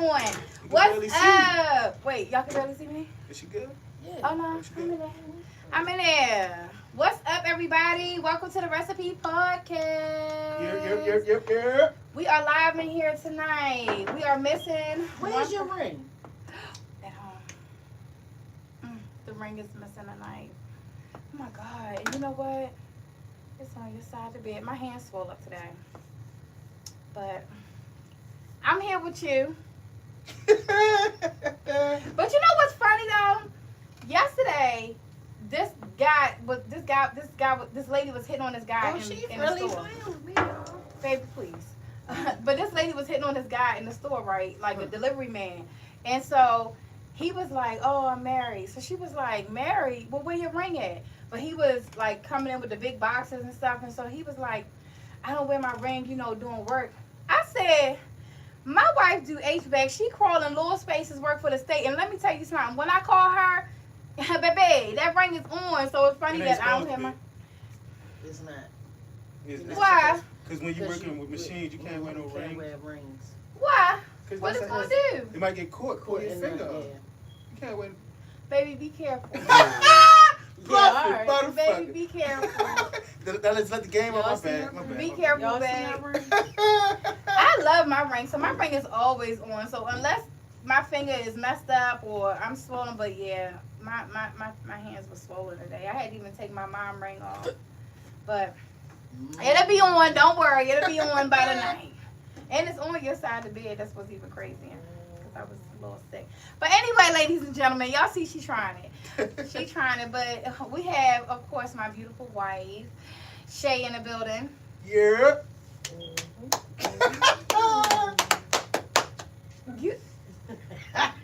on. What's up? Wait, y'all can barely see me? Is she good? Yeah. Oh, no. I'm in there. What's up, everybody? Welcome to the Recipe Podcast. Yep. We are live in here tonight. We are missing... Where's your ring? At home. The ring is missing tonight. Oh, my God. And you know what? It's on your side of the bed. My hands swell up today. But I'm here with you. But you know what's funny though? Yesterday, this lady was hitting on this guy in the store. Baby, please. But this lady was hitting on this guy in the store, right? Like a delivery man. And so he was like, "Oh, I'm married." So she was like, "Married? Well, where your ring at?" But he was like coming in with the big boxes and stuff. And so he was like, "I don't wear my ring, doing work." I said, my wife do HVAC. She crawling little spaces, work for the state. And let me tell you something. When I call her, baby, that ring is on. So it's funny that I don't have my... It's not. Why? Because when you're working with machines, you can't wear no rings. You can't wear rings. Why? What it's going to do? It might get caught your finger. You can't wear... Baby, be careful. Baby, be careful. Let's let the game on my bad. Be careful, babe. I love my ring. So my ring is always on. So unless my finger is messed up or I'm swollen, but yeah, my hands were swollen today. I had to even take my mom ring off. But it'll be on. Don't worry. It'll be on by the night. And it's on your side of the bed. That's what's even crazier. Because I was a little sick. But anyway, ladies and gentlemen, y'all see she's trying it. She's trying it. But we have, of course, my beautiful wife, Shay, in the building. Yeah.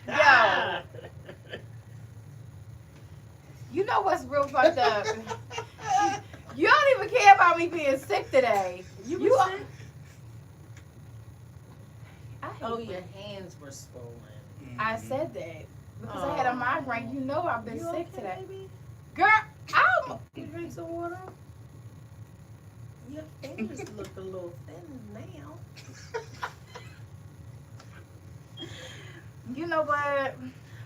Yo. You know what's real fucked up? You don't even care about me being sick today. You are sick? Oh, your hands were swollen. I said that. Because I had a migraine. You know I've been sick today. Baby? Girl, You drink some water? Your fingers look a little thin now. You know what?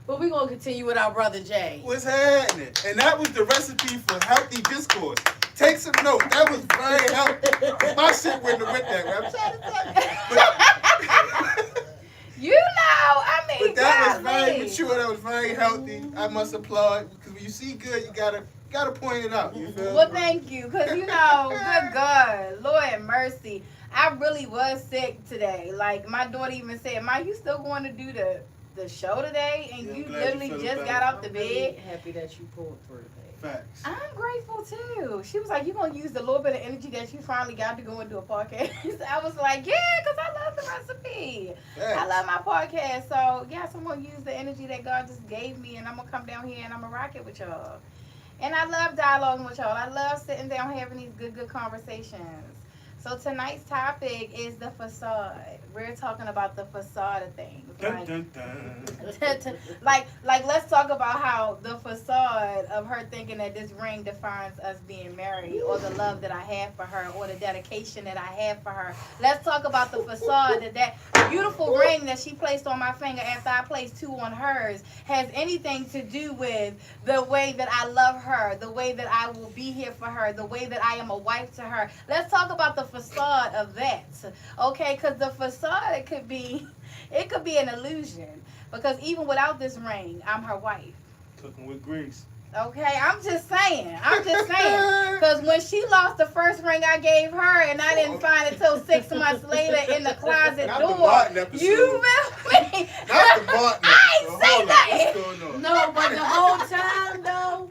But we're going to continue with our brother Jay. What's happening? And that was the recipe for healthy discourse. Take some notes. That was very healthy. My shit wouldn't have went that way. I'm trying to tell you. But that was very mature. That was very healthy. I must applaud. Because when you see good, you gotta point it out. You feel? Well, thank you. Because, good God, Lord have mercy. I really was sick today. Like, my daughter even said, "Ma, you still going to do the show today?" And you literally just got off the bed. Really happy that you pulled through today. Facts. I'm grateful too. She was like, "You gonna use the little bit of energy that you finally got to go and do a podcast?" I was like, "Yeah, because I love the recipe. Facts. I love my podcast. So yes, I'm gonna use the energy that God just gave me, and I'm gonna come down here and I'm gonna rock it with y'all. And I love dialoguing with y'all. I love sitting down having these good conversations. So tonight's topic is the facade. We're talking about the facade of things. Dun, dun, dun. like let's talk about how the facade of her thinking that this ring defines us being married, or the love that I have for her, or the dedication that I have for her. Let's talk about the facade that beautiful ring that she placed on my finger after I placed two on hers has anything to do with the way that I love her, the way that I will be here for her, the way that I am a wife to her. Let's talk about the facade of that, okay? Because the facade, it could be an illusion, because even without this ring, I'm her wife. Cooking with grease. Okay, I'm just saying, because when she lost the first ring I gave her, and I didn't find it till 6 months later in the closet Not door, the Martin episode. You feel me? Not the Martin I ain't say nothing. What's going on? No, but the whole time though,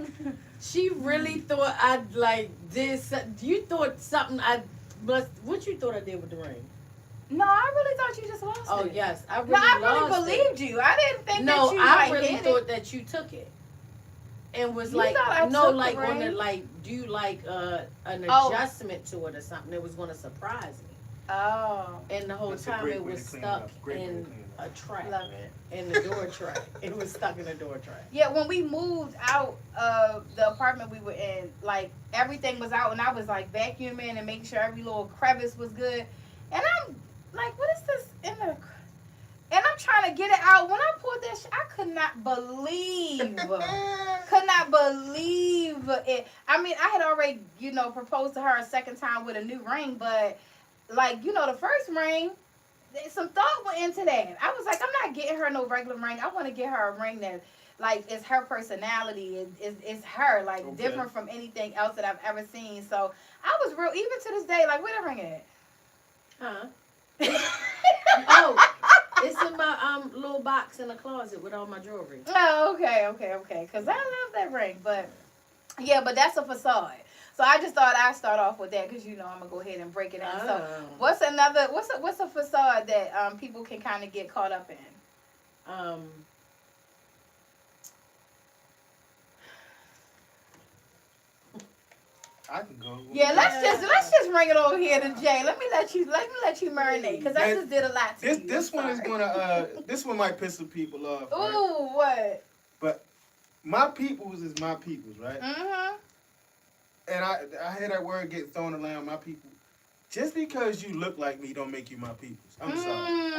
she really thought I'd like this. You thought something what you thought I did with the ring? No, I really thought you just lost it. Oh yes, I really believed you. I didn't think that you I like really hid thought it. that you took it. And was You like, thought I no, took like the on the ring? do like an adjustment to it or something that was going to surprise me. Oh. And the whole That's a time great it way was to clean stuck it up. Great way to in clean it a up. tray. Love it. In the door tray. It was stuck in the door tray. Yeah, when we moved out of the apartment we were in, like everything was out, and I was like vacuuming and making sure every little crevice was good. And I'm like, what is this in the? And I'm trying trying to get it out. When I pulled that shit, I could not believe it. I mean, I had already, proposed to her a second time with a new ring, but like, the first ring, some thought went into that. I was like, I'm not getting her no regular ring. I want to get her a ring that, like, is her personality. It's her, like, different from anything else that I've ever seen. So I was real, even to this day, like, where that ring at? Huh? Oh, it's in my little box in the closet with all my jewelry. Oh, okay. Because I love that ring. But, yeah, but that's a facade. So I just thought I'd start off with that because, I'm going to go ahead and break it in. Oh. So what's a facade that people can kind of get caught up in? I can go. Yeah, let's just bring it over here to Jay. Let me let you marinate because I just did a lot to you. This one is gonna this one might piss some people off. Right? Ooh, what? But my peoples is my peoples, right? Mm-hmm. And I hear that word get thrown around, my people. Just because you look like me don't make you my peoples. I'm sorry.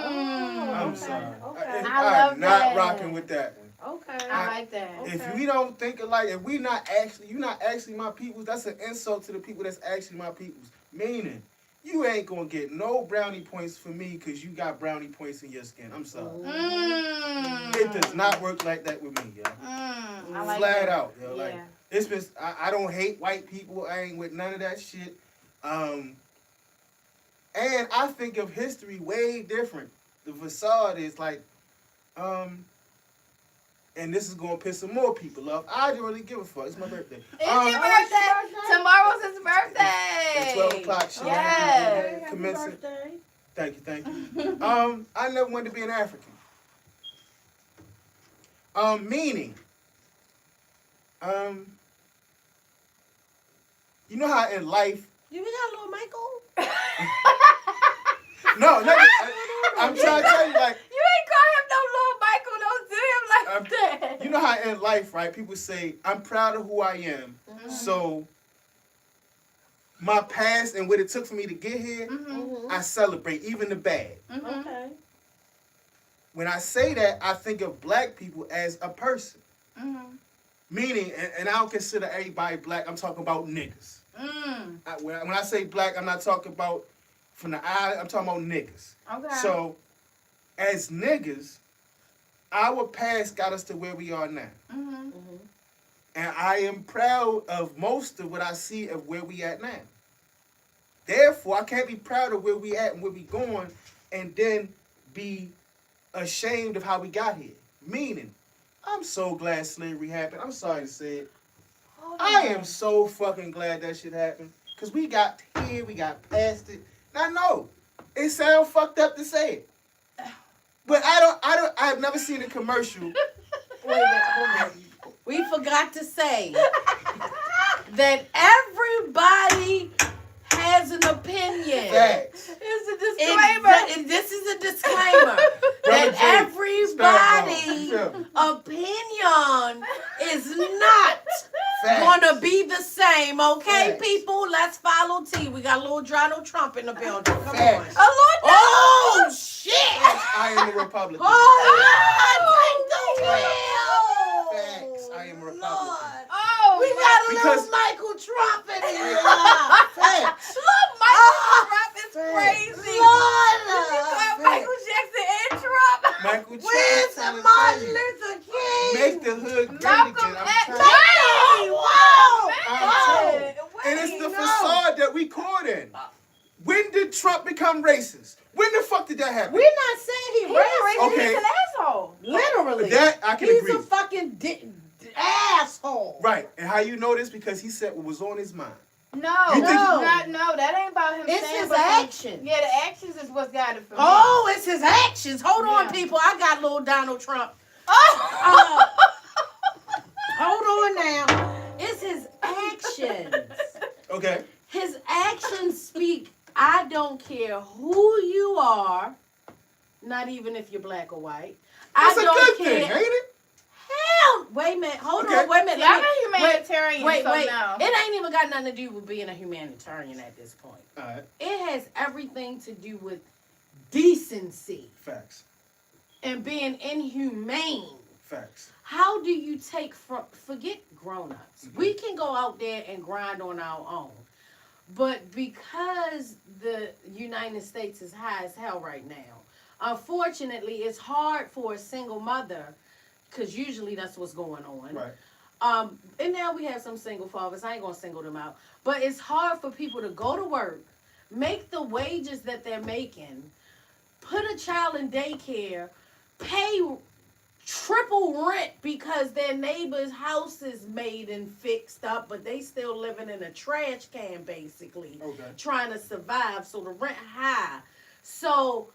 I'm sorry. Okay. I'm not rocking with that one. Okay. I like that. Okay. If we don't think alike, if you're not actually my peoples, that's an insult to the people that's actually my peoples. Meaning, you ain't gonna get no brownie points for me because you got brownie points in your skin. I'm sorry. It does not work like that with me, yo. I like Flat that. out, yo. Yeah. Like it's been. I don't hate white people. I ain't with none of that shit. And I think of history way different. The facade is like, and this is gonna piss some more people off. I don't really give a fuck. It's my birthday. It's your birthday. Tomorrow's his birthday. It's 12 o'clock. Shit. Yes. Happy Commencing. birthday. Thank you. I never wanted to be an African. Meaning, you know how in life. You got little Michael? No, I'm trying to tell you, like. You ain't call him no little Michael. Don't do him like that. You know how in life, right? People say, I'm proud of who I am. Mm-hmm. So, my past and what it took for me to get here, I celebrate, even the bad. Mm-hmm. Okay. When I say that, I think of black people as a person. Mm-hmm. Meaning, and I don't consider everybody black, I'm talking about niggas. When I say black, I'm not talking about from the eye, I'm talking about niggas. Okay. So, as niggas, our past got us to where we are now. Mm-hmm. And I am proud of most of what I see of where we at now. Therefore, I can't be proud of where we at and where we going and then be ashamed of how we got here. Meaning, I'm so glad slavery happened. I'm sorry to say it. I am so fucking glad that shit happened. Because we got here, we got past it. Now, no, it sounds fucked up to say it. But I have never seen a commercial. Wait a minute, hold on. We forgot to say that everybody has an opinion. Facts. It's a disclaimer. This is a disclaimer that everybody's opinion is not gonna be the same. Okay, Facts. people, let's follow T. We got little Donald Trump in the building. Come Facts. on. Oh shit! I am a Republican. Oh, take the wheel. Facts. I am a Republican. Lord. Oh, We got a Because- little Michael Trump in here. Facts. Look, Michael Trump is crazy. Lord. You call Michael Jackson and Trump? Michael Where's Jackson. Martin Luther King? Make the hood great Malcolm again. X. I'm telling you. Whoa! And it's the facade that we caught in. When did Trump become racist? When the fuck did that happen? We're not saying he He's racist. Okay. He's an asshole. Literally. That I can He's agree. a fucking asshole. Right. And how you know this? Because he said what was on his mind. No, You think- no, that ain't about him. It's saying his but actions. Yeah, the actions is what's got it for me. Oh, it's his actions. Hold on, Yeah. people. I got little Donald Trump. Oh. Hold on now. It's his actions. Okay. His actions speak. I don't care who you are, not even if you're black or white. That's I a don't good care. thing, ain't it? Hell, wait a minute. Hold Okay. on. Wait a minute. Yeah, I'm Let a me- humanitarian, Wait, so wait. no. It ain't even got nothing to do with being a humanitarian at this point. All right. It has everything to do with decency. Facts. and being inhumane. Facts. How do you take forget grown-ups? Mm-hmm. We can go out there and grind on our own. But because the United States is high as hell right now, unfortunately, it's hard for a single mother, because usually that's what's going on. Right. And now we have some single fathers. I ain't going to single them out. But it's hard for people to go to work, make the wages that they're making, put a child in daycare, pay triple rent because their neighbor's house is made and fixed up, but they still living in a trash can, basically, trying to survive. So the rent high. So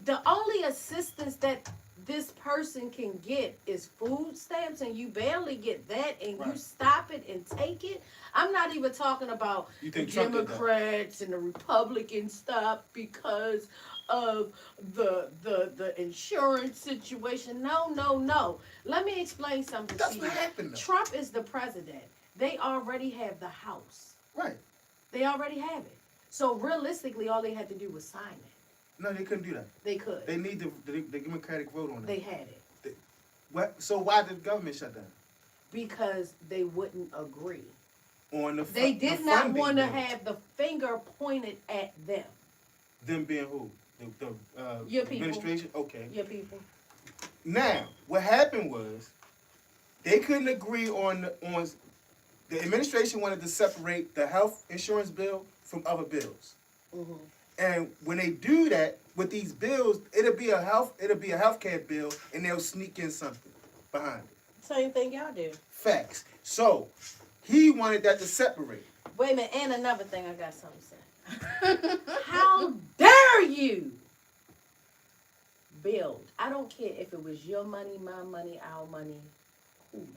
the only assistance that this person can get is food stamps, and you barely get that, and you stop it and take it. I'm not even talking about the Democrats and the Republicans stop because of the insurance situation. No. Let me explain something to you. That's what happened, though. Trump is the president. They already have the House. Right. They already have it. So realistically, all they had to do was sign it. No, they couldn't do that. They could. They need the Democratic vote on it. They had it. So why did the government shut down? Because they wouldn't agree. On the they did not want to have the finger pointed at them. Them being who? Your people. Administration? Okay. Your people. Now, what happened was they couldn't agree on the administration wanted to separate the health insurance bill from other bills. Mm-hmm. And when they do that with these bills, it'll be a healthcare bill, and they'll sneak in something behind it. Same thing y'all do. Facts. So he wanted that to separate. Wait a minute, and another thing I got something to say. How dare you build? I don't care if it was your money, my money, our money, who money.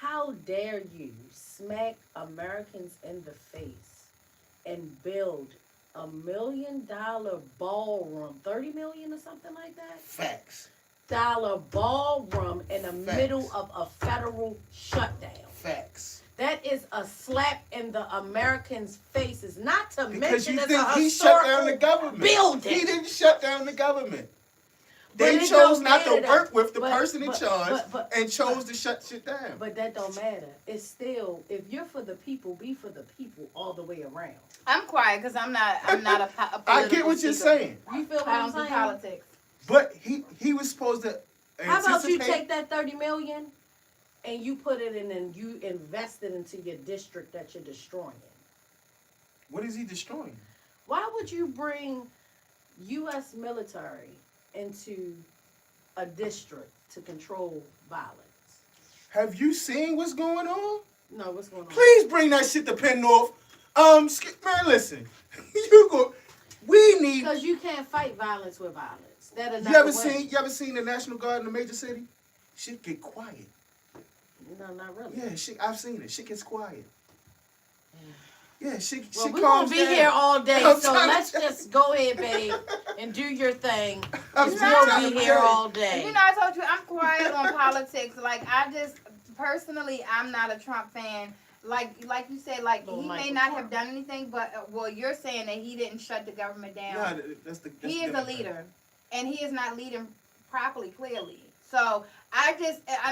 How dare you smack Americans in the face and build $1 million ballroom, 30 million or something like that? Facts. Dollar ballroom in the Facts. middle of a federal shutdown. Facts. That is a slap in the Americans' faces. Not to Because mention you it's think a he shut down the historical government. building. He didn't shut down the government. But They it chose don't not to matter. work with the But- person in but- charge but- and chose to shut shit down. But that don't matter. It's still, if you're for the people, be for the people all the way around. I'm quiet because I'm not a I get what you're saying. You feel what I I'm don't do saying? politics. But he was supposed to How about you anticipate- take that 30 million and you put it in and you invest it into your district that you're destroying? What is he destroying? Why would you bring U.S. military into a district to control violence? Have you seen what's going on? No, what's going on? Please bring that shit to Penn North. Man, listen. We need. Because you can't fight violence with violence. That'll You ever seen the National Guard in a major city? Shit get quiet. No, not really. Yeah, I've seen it. Shit gets quiet. Yeah, shit Well, we're calms going to be down. here all day, I'm so trying to let's tell just go ahead, babe, and do your thing. I'm We'll trying be to here tell you. all day. You know, I told you I'm quiet on politics. Like, I just, personally, I'm not a Trump fan. Like you said, like, Little he may Michael not Trump. have done anything, but, well, you're saying that he didn't shut the government down. Nah, that's He is a different. leader, and he is not leading properly, clearly. So, I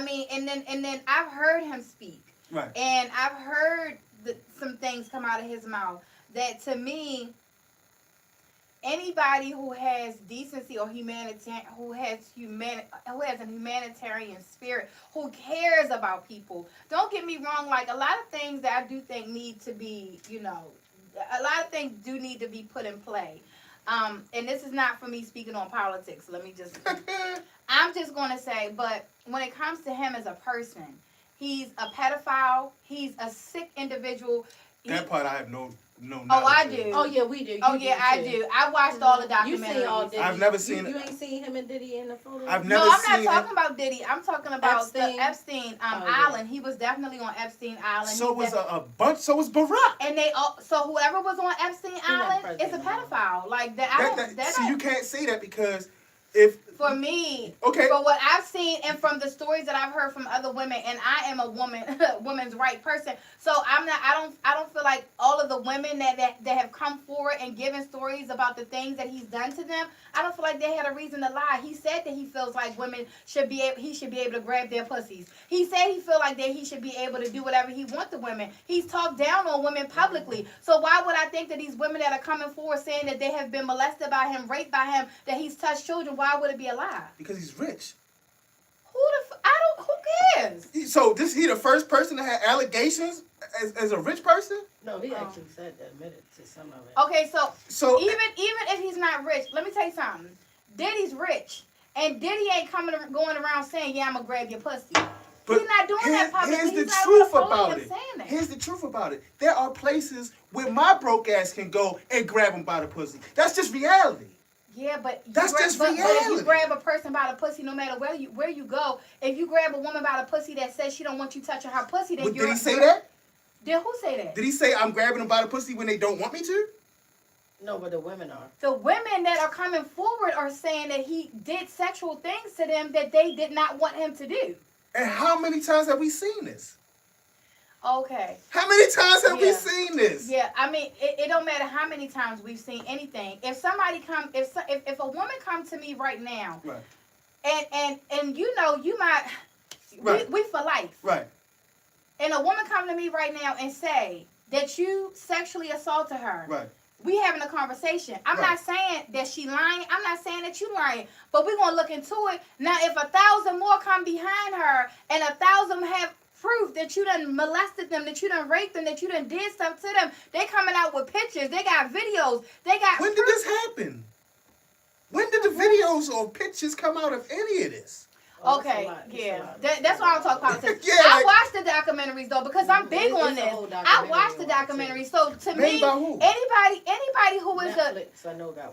mean, and then I've heard him speak. Right. And I've heard some things come out of his mouth that, to me, anybody who has decency or who has a humanitarian spirit, who cares about people. Don't get me wrong. Like, a lot of things that I do think need to be, a lot of things do need to be put in play. And this is not for me speaking on politics. I'm just going to say, but when it comes to him as a person, he's a pedophile. He's a sick individual. That part I have no Oh, I knowledge of. do. Oh, yeah, we do. Oh, You yeah, I too. do. I watched all the documentaries. You see all Diddy. I've never seen You it. ain't seen him and Diddy in the photo? I've No, never I'm seen not talking about Diddy. I'm talking about Epstein? the Epstein yeah. Island. He was definitely on Epstein Island. So He's was So was Barack. and so whoever was on Epstein not Island is a president. pedophile. Like that. See, you can't say that because For me, okay, for what I've seen and from the stories that I've heard from other women, and I am a woman's right person, so I don't feel like all of the women that have come forward and given stories about the things that he's done to them, I don't feel like they had a reason to lie. He said that he feels like women he should be able to grab their pussies. He said he feel like that he should be able to do whatever he wants to women. He's talked down on women publicly. So why would I think that these women that are coming forward saying that they have been molested by him, raped by him, that he's touched children, why would it be a lie? Because he's rich. Who cares? So he the first person to have allegations as a rich person? No, he actually said that, admitted to some of it. Okay, so even if he's not rich, let me tell you something. Diddy's rich, and Diddy ain't going around saying, "Yeah, I'm gonna grab your pussy." But he's not doing that publicly. Here's the not truth on the about podium it. saying that. Here's the truth about it. There are places where my broke ass can go and grab him by the pussy. That's just reality. Yeah, but that's just reality. But if you grab a person by the pussy, no matter where you go, if you grab a woman by the pussy that says she don't want you touching her pussy, then did he say that? Did who say that? Did he say I'm grabbing them by the pussy when they don't want me to? No, but the women are. The women that are coming forward are saying that he did sexual things to them that they did not want him to do. And how many times have we seen this? Okay. How many times have we seen this? Yeah, I mean, it don't matter how many times we've seen anything. If somebody if a woman comes to me right now, right, and you know, you might, right, we for life, right, and a woman come to me right now and say that you sexually assaulted her, right. We having a conversation. I'm not saying that she lying. I'm not saying that you lying. But we're going to look into it. Now, if 1,000 more come behind her and 1,000 have proof that you done molested them, that you done raped them, that you done did stuff to them, they coming out with pictures. They got videos. They got When did this happen? When did the videos or pictures come out of any of this? Okay, that's why I don't talk politics. Yeah, I watched the documentaries though because I'm big on this. I watched the documentaries, so to me, anybody who is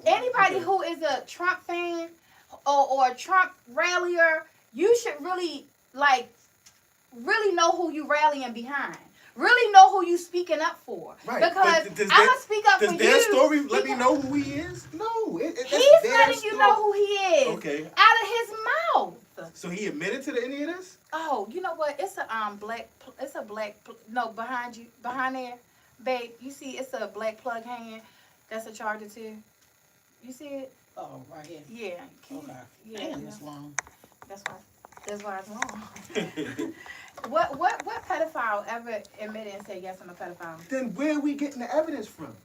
anybody who is a Trump fan or a Trump rallier, you should really know who you rallying behind. Really know who you speaking up for. Right. Because I'm gonna speak up for you. Does their story let me know who he is? No, he's letting you know who he is. Okay. Out of his mouth. So he admitted to any of this? Oh, you know what? It's a behind there, babe. You see, it's a black plug hanging. That's a charger too. You see it? Oh, right here. Yeah. Okay. Yeah. Damn, it's long. That's why it's long. What pedophile ever admitted and said, yes, I'm a pedophile? Then where are we getting the evidence from?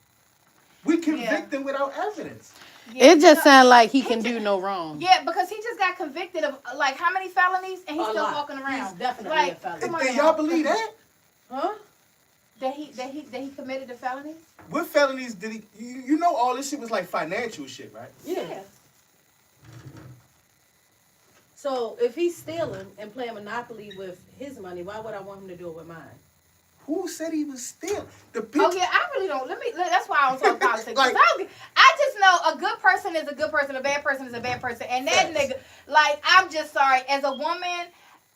We convict them without evidence. Yeah, it just sounds like he can do no wrong. Yeah, because he just got convicted of how many felonies, and he's still walking around. He's definitely a felon. And y'all believe that? Huh? That he committed the felonies? What felonies did he? You know, all this shit was like financial shit, right? Yeah. So if he's stealing and playing Monopoly with his money, why would I want him to do it with mine? Who said he was stealing? Oh yeah, I really don't. That's why I don't talk politics. I just know a good person is a good person, a bad person is a bad person, and that nigga, I'm just sorry. As a woman,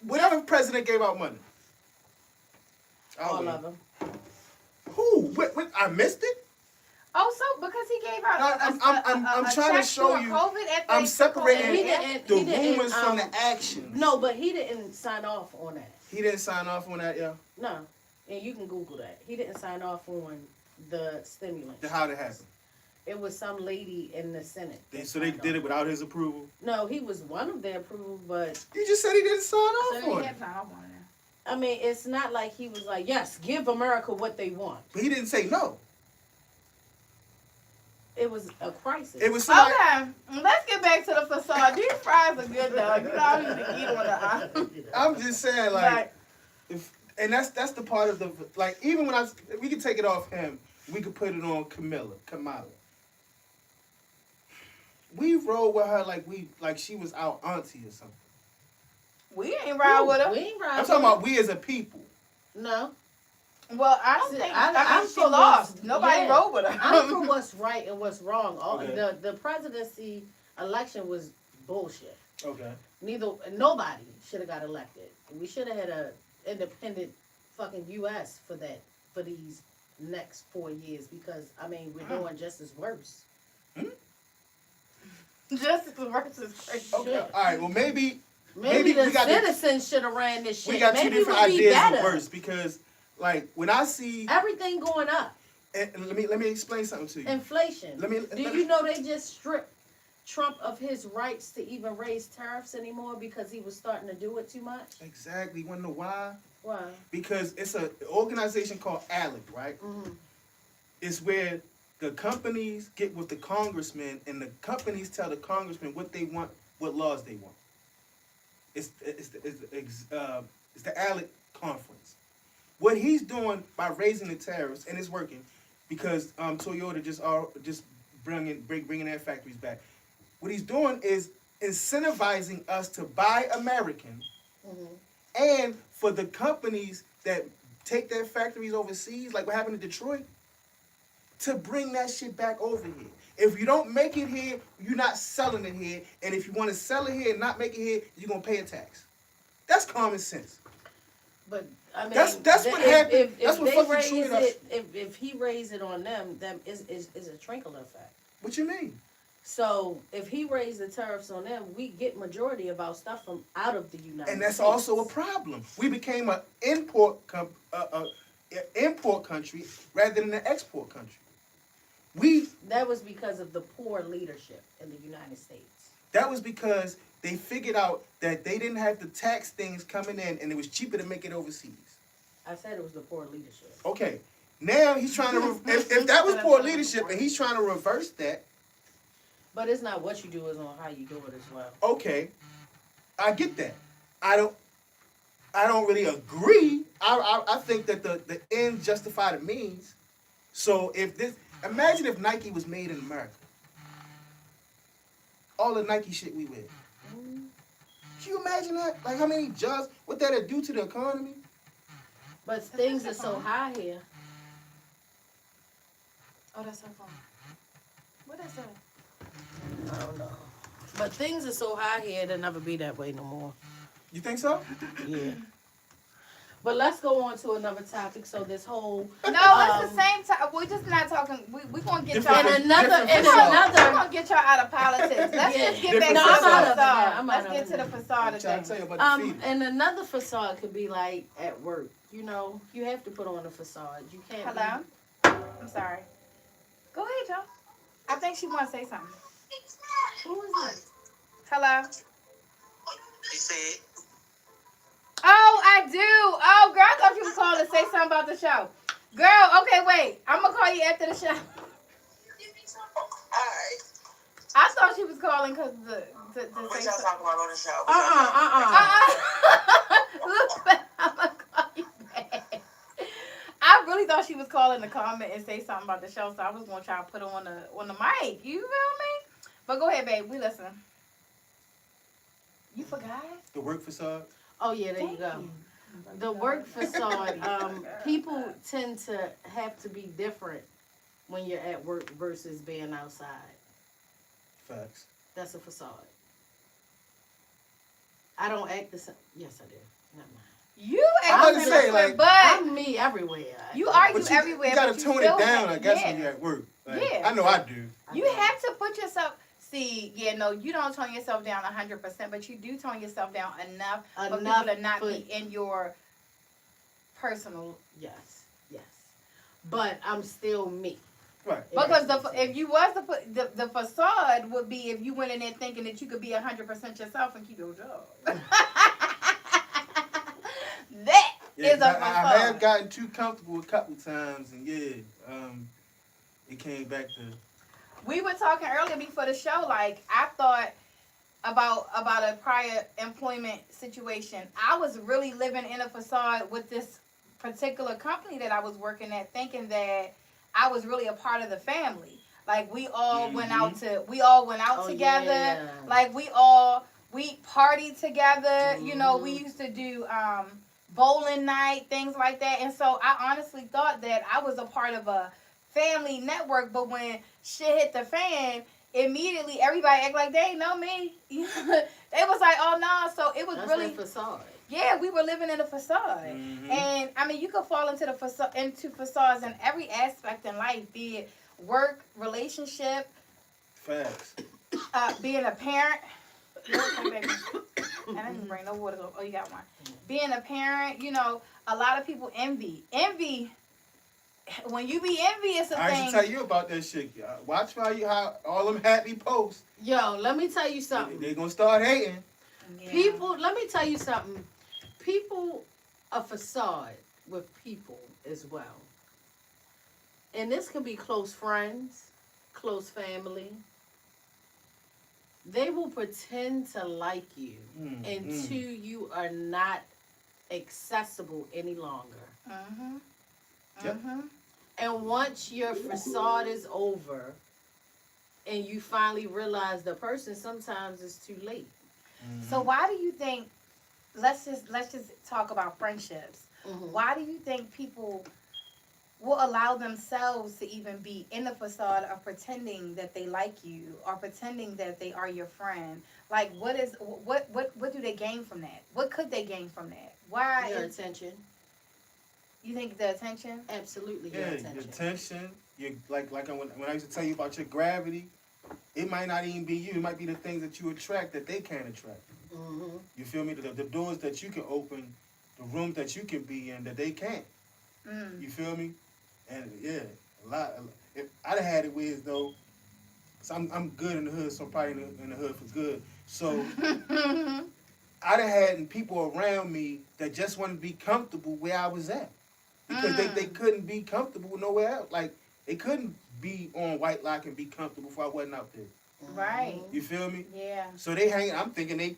whatever president gave out money, all of them. Who? What? I missed it. Oh, so because he gave out. I'm trying to show you. I'm separating the rumors from the actions. No, but he didn't sign off on that. He didn't sign off on that, yo. No. And you can Google that. He didn't sign off on the stimulant. How'd it happen? It was some lady in the Senate. So they did it without his approval? No, he was one of their approval, but... You just said he didn't sign off on it. I mean, it's not like he was like, yes, give America what they want. But he didn't say no. It was a crisis. It was somebody... Okay, let's get back to the facade. These fries are good, though. You know, I used to eat on the I'm just saying, and that's the part of the, even when we could take it off him, we could put it on Kamala. We roll with her like she was our auntie or something. We ain't ride with her. We ain't ride I'm talking about we as a people. No. Well, I don't think I'm she lost. Nobody rolled with her. I'm for what's right and what's wrong. Okay. The presidency election was bullshit. Okay. Nobody should have got elected. We should have had a independent fucking U.S. for these next 4 years because, I mean, we're doing just as worse. Justice versus crazy. Okay. All right. Well, maybe Maybe the we got citizens should have ran this shit. we got Maybe two different it would be ideas of better. worse because, like, when I see, Everything going up. and let me explain something to you. Inflation. Let me. Do you know they just stripped Trump of his rights to even raise tariffs anymore because he was starting to do it too much? Exactly. You want to know why? Why? Because it's an organization called ALEC, right? Mm-hmm. It's where the companies get with the congressmen, and the companies tell the congressmen what they want, what laws they want. It's the ALEC conference. What he's doing by raising the tariffs, and it's working, because Toyota just bringing their factories back. What he's doing is incentivizing us to buy American, and for the companies that take their factories overseas, like what happened to Detroit, to bring that shit back over here. If you don't make it here, you're not selling it here. And if you want to sell it here and not make it here, you're going to pay a tax. That's common sense. But I mean, That's what happened. That's what fucking Detroit up. If he raised it on them is a trickle effect. What you mean? So if he raised the tariffs on them, we get majority of our stuff from out of the United States. And that's also a problem. We became an import country rather than an export country. That was because of the poor leadership in the United States. That was because they figured out that they didn't have to tax things coming in, and it was cheaper to make it overseas. I said it was the poor leadership. Okay, now he's trying to. If that was poor leadership, and he's trying to reverse that. But it's not what you do; it's on how you do it as well. Okay, I get that. I don't really agree. I think that the end justify the means. So imagine if Nike was made in America. All the Nike shit we wear. Can you imagine that? Like how many jobs? What that'd do to the economy? But things are so high here. Oh, that's her phone. What is that? I don't know. But things are so high here, it'll never be that way no more. You think so? Yeah. But let's go on to another topic. So this whole No, it's the same time. We're just not talking. We're gonna get y'all. in We're another. gonna get y'all out of politics. Let's just get back No, to I'm the out of facade. it. I'm Let's out get of to the it. facade I'm trying of to tell you things. about the feed. And another facade could be like at work. You know, you have to put on a facade. You can't. Hello. I'm sorry. Go ahead, y'all. I think she wants to say something. Who is this? Hello. He said, Oh, I do. Oh, girl, I thought you was calling to say something about the show. Girl, okay, wait. I'm gonna call you after the show. alright. I thought she was calling because to What say y'all something. talking about on the show? Look, I'm gonna call you back. I really thought she was calling to comment and say something about the show, so I was gonna try to put her on the mic. You feel me? But go ahead, babe. We listen. You forgot? The work facade. Oh yeah, there you go. The work facade. People tend to have to be different when you're at work versus being outside. Facts. That's a facade. I don't act the same. Yes, I do. Never mind. You I was act gonna say, different, like, but I'm me everywhere. you argue But you everywhere. gotta but you tone still it down, have- I guess, yeah. when you're at work. Like, Yeah. I know I do. You have to put yourself. See, yeah, no, you don't tone yourself down 100%, but you do tone yourself down enough for people to not be in your personal. Yes. But I'm still me. Right. Because if you was to put the facade would be if you went in there thinking that you could be 100% yourself and keep your job. That is a I facade. have gotten too comfortable a couple times, and it came back to. We were talking earlier before the show. Like I thought about a prior employment situation. I was really living in a facade with this particular company that I was working at, thinking that I was really a part of the family. Like we all went out Oh, together. yeah. Like we partied together. You know, we used to do bowling night, things like that. And so I honestly thought that I was a part of a family network, but when shit hit the fan, immediately everybody act like they ain't know me. They was like, oh no. So it was That's really that facade. yeah, we were living in a facade. Mhm. And I mean you could fall into facades in every aspect in life, be it work, relationship, Facts. being a parent. Okay, baby. I didn't bring no water. Oh, you got one. Being a parent, you know, a lot of people envy. Envy. When you be envious of I things. should tell you about that shit. Watch how all them happy posts. Yo, let me tell you something. They gonna start hating. Yeah. People, let me tell you something. People, a facade with people as well. And this can be close friends, close family. They will pretend to like you until you are not accessible any longer. Mm-hmm. Yep. Mm-hmm. And once your facade is over and you finally realize the person, sometimes it's too late. So why do you think? Let's just talk about friendships. Mm-hmm. Why do you think people will allow themselves to even be in the facade of pretending that they like you or pretending that they are your friend? Like, what do they gain from that? What could they gain from that? Why? Your attention. You think the attention? Absolutely, Yeah, your your attention. attention. You like when I used to tell you about your gravity. It might not even be you. It might be the things that you attract that they can't attract. Mm-hmm. You feel me? The doors that you can open, the rooms that you can be in that they can't. Mm. You feel me? And yeah, a lot. I'd have had it with though. So I'm good in the hood, so I'm probably in the hood for good. So I'd have had people around me that just wanted to be comfortable where I was at. Because they couldn't be comfortable nowhere else. Like, they couldn't be on White Lock and be comfortable if I wasn't out there. Right. You feel me? Yeah. So they hang. I'm thinking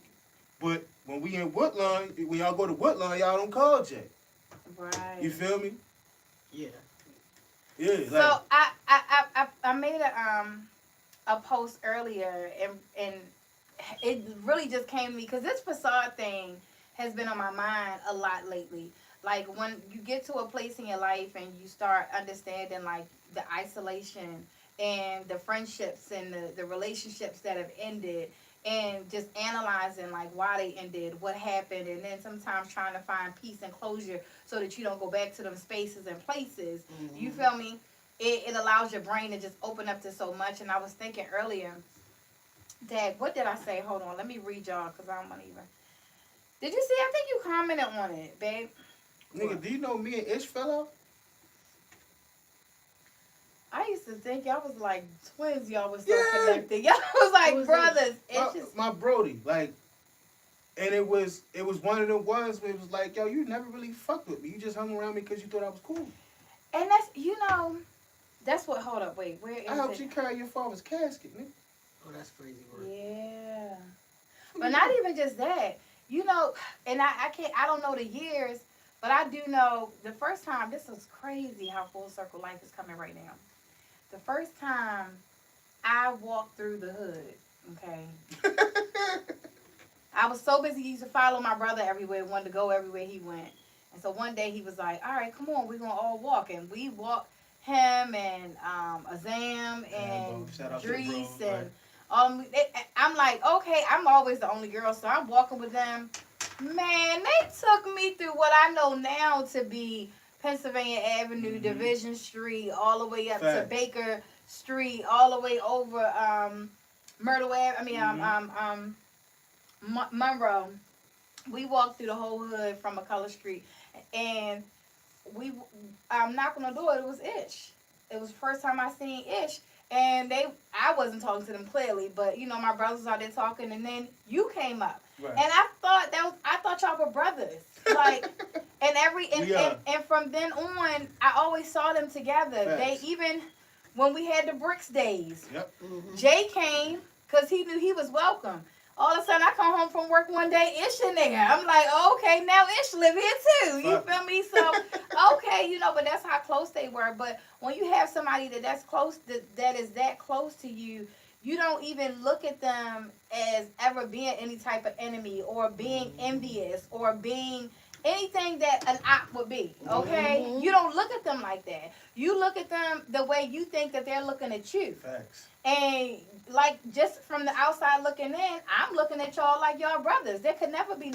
but when we in Woodlawn, when y'all go to Woodlawn, y'all don't call Jay. Right. You feel me? Yeah. Yeah. Like, So I made a post earlier and it really just came to me because this facade thing has been on my mind a lot lately. Like when you get to a place in your life and you start understanding like the isolation and the friendships and the relationships that have ended and just analyzing like why they ended, what happened, and then sometimes trying to find peace and closure so that you don't go back to them spaces and places. Mm-hmm. You feel me? It allows your brain to just open up to so much. And I was thinking earlier, Dad, what did I say? Hold on, let me read y'all because I don't want to even. Did you see? I think you commented on it, babe. nigga, do you know me and Ish fell out? I used to think y'all was like twins. Y'all was so Yeah. connected. Y'all was like Who was brothers. It's just My Brody, like, and it was one of the ones where it was like, yo, you never really fucked with me. You just hung around me because you thought I was cool. and that's that's what. Hold up, wait. Where is I helped it? you carry your father's casket, nigga. Oh, that's crazy work. Yeah, but not even just that. And I don't know the years, but I do know the first time. This is crazy how full circle life is coming right now. The first time I walked through the hood, okay. I was so busy. He used to follow my brother everywhere, wanted to go everywhere he went. And so one day he was like, all right, come on, we're going to all walk. And we walked him and Azam and Shout out to the Drees bro, and I'm like, okay, I'm always the only girl, so I'm walking with them. Man, they took me through what I know now to be Pennsylvania Avenue, Division Street, all the way up to Baker Street, all the way over Myrtle Avenue. Monroe. We walked through the whole hood from McCullough Street, and we knocking on the door. It was Ish. It was the first time I seen Ish, and I wasn't talking to them clearly, but my brothers was out there talking, and then you came up, Right. and I thought y'all were brothers, like, and from then on, I always saw them together. Facts. They even when we had the Bricks days, Yep. Mm-hmm. Jay came because he knew he was welcome. All of a sudden, I come home from work one day, Ish in there. I'm like, okay, now Ish live here too. You feel me? So, okay, but that's how close they were. But when you have somebody that's close, that is that close to you, you don't even look at them as ever being any type of enemy or being envious or being anything that an op would be, okay? Mm-hmm. You don't look at them like that. You look at them the way you think that they're looking at you. Facts. And like just from the outside looking in, I'm looking at y'all like y'all brothers. There could never be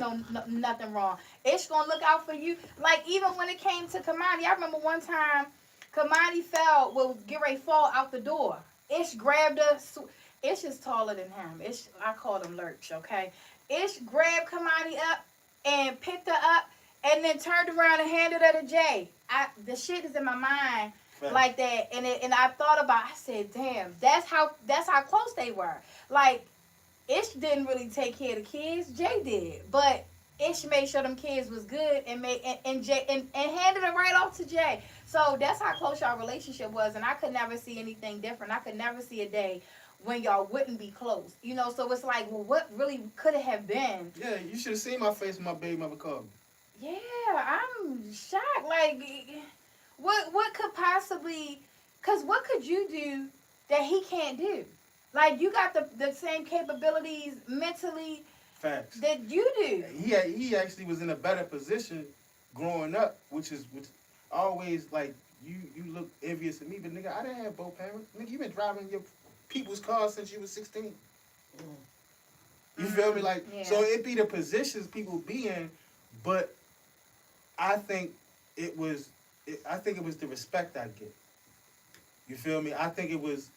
nothing wrong. Ish gonna look out for you. Like even when it came to Kamani, I remember one time Kamani was get ready to fall out the door. Ish grabbed her. Ish is taller than him. Ish, I call him Lurch, okay? Ish grabbed Kamani up and picked her up and then turned around and handed her to Jay. The shit is in my mind like that, and I thought about. I said, damn, that's how close they were. Like Ish didn't really take care of the kids. Jay did, but Ish made sure them kids was good and Jay and handed it right off to Jay. So that's how close y'all relationship was, and I could never see anything different. I could never see a day when y'all wouldn't be close, you know. So it's like, well, what really could it have been? Yeah, you should have seen my face when my baby mother called me. Yeah, I'm shocked. Like, what could possibly? Cause what could you do that he can't do? Like, you got the same capabilities mentally. Facts. That you do. He actually was in a better position growing up, which always like you look envious of me, but nigga, I didn't have both parents. Nigga, you been driving your people's cars since you was 16. You feel me? Like, yeah. So it be the positions people be in, but I think it was the respect I get. You feel me? I think it was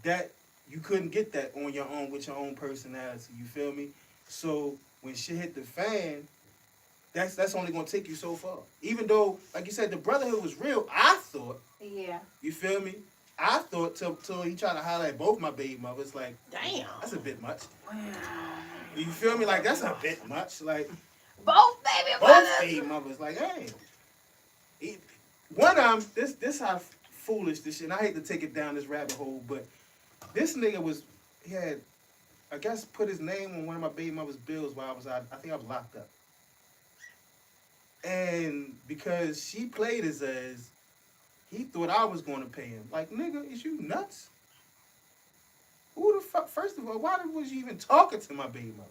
that you couldn't get that on your own with your own personality. You feel me? So when shit hit the fan, that's only gonna take you so far. Even though, like you said, the brotherhood was real, I thought. Yeah. You feel me? I thought till he tried to holler at both my baby mothers, like, damn, that's a bit much. You feel me? Like, that's a bit much. Like, both baby mothers. Like, hey, one of them. This how foolish this shit. And I hate to take it down this rabbit hole, but this nigga he had, I guess, put his name on one of my baby mother's bills while I think I was locked up. And because she played his ass, he thought I was going to pay him. Like, nigga, is you nuts? Who the fuck? First of all, why was you even talking to my baby mother?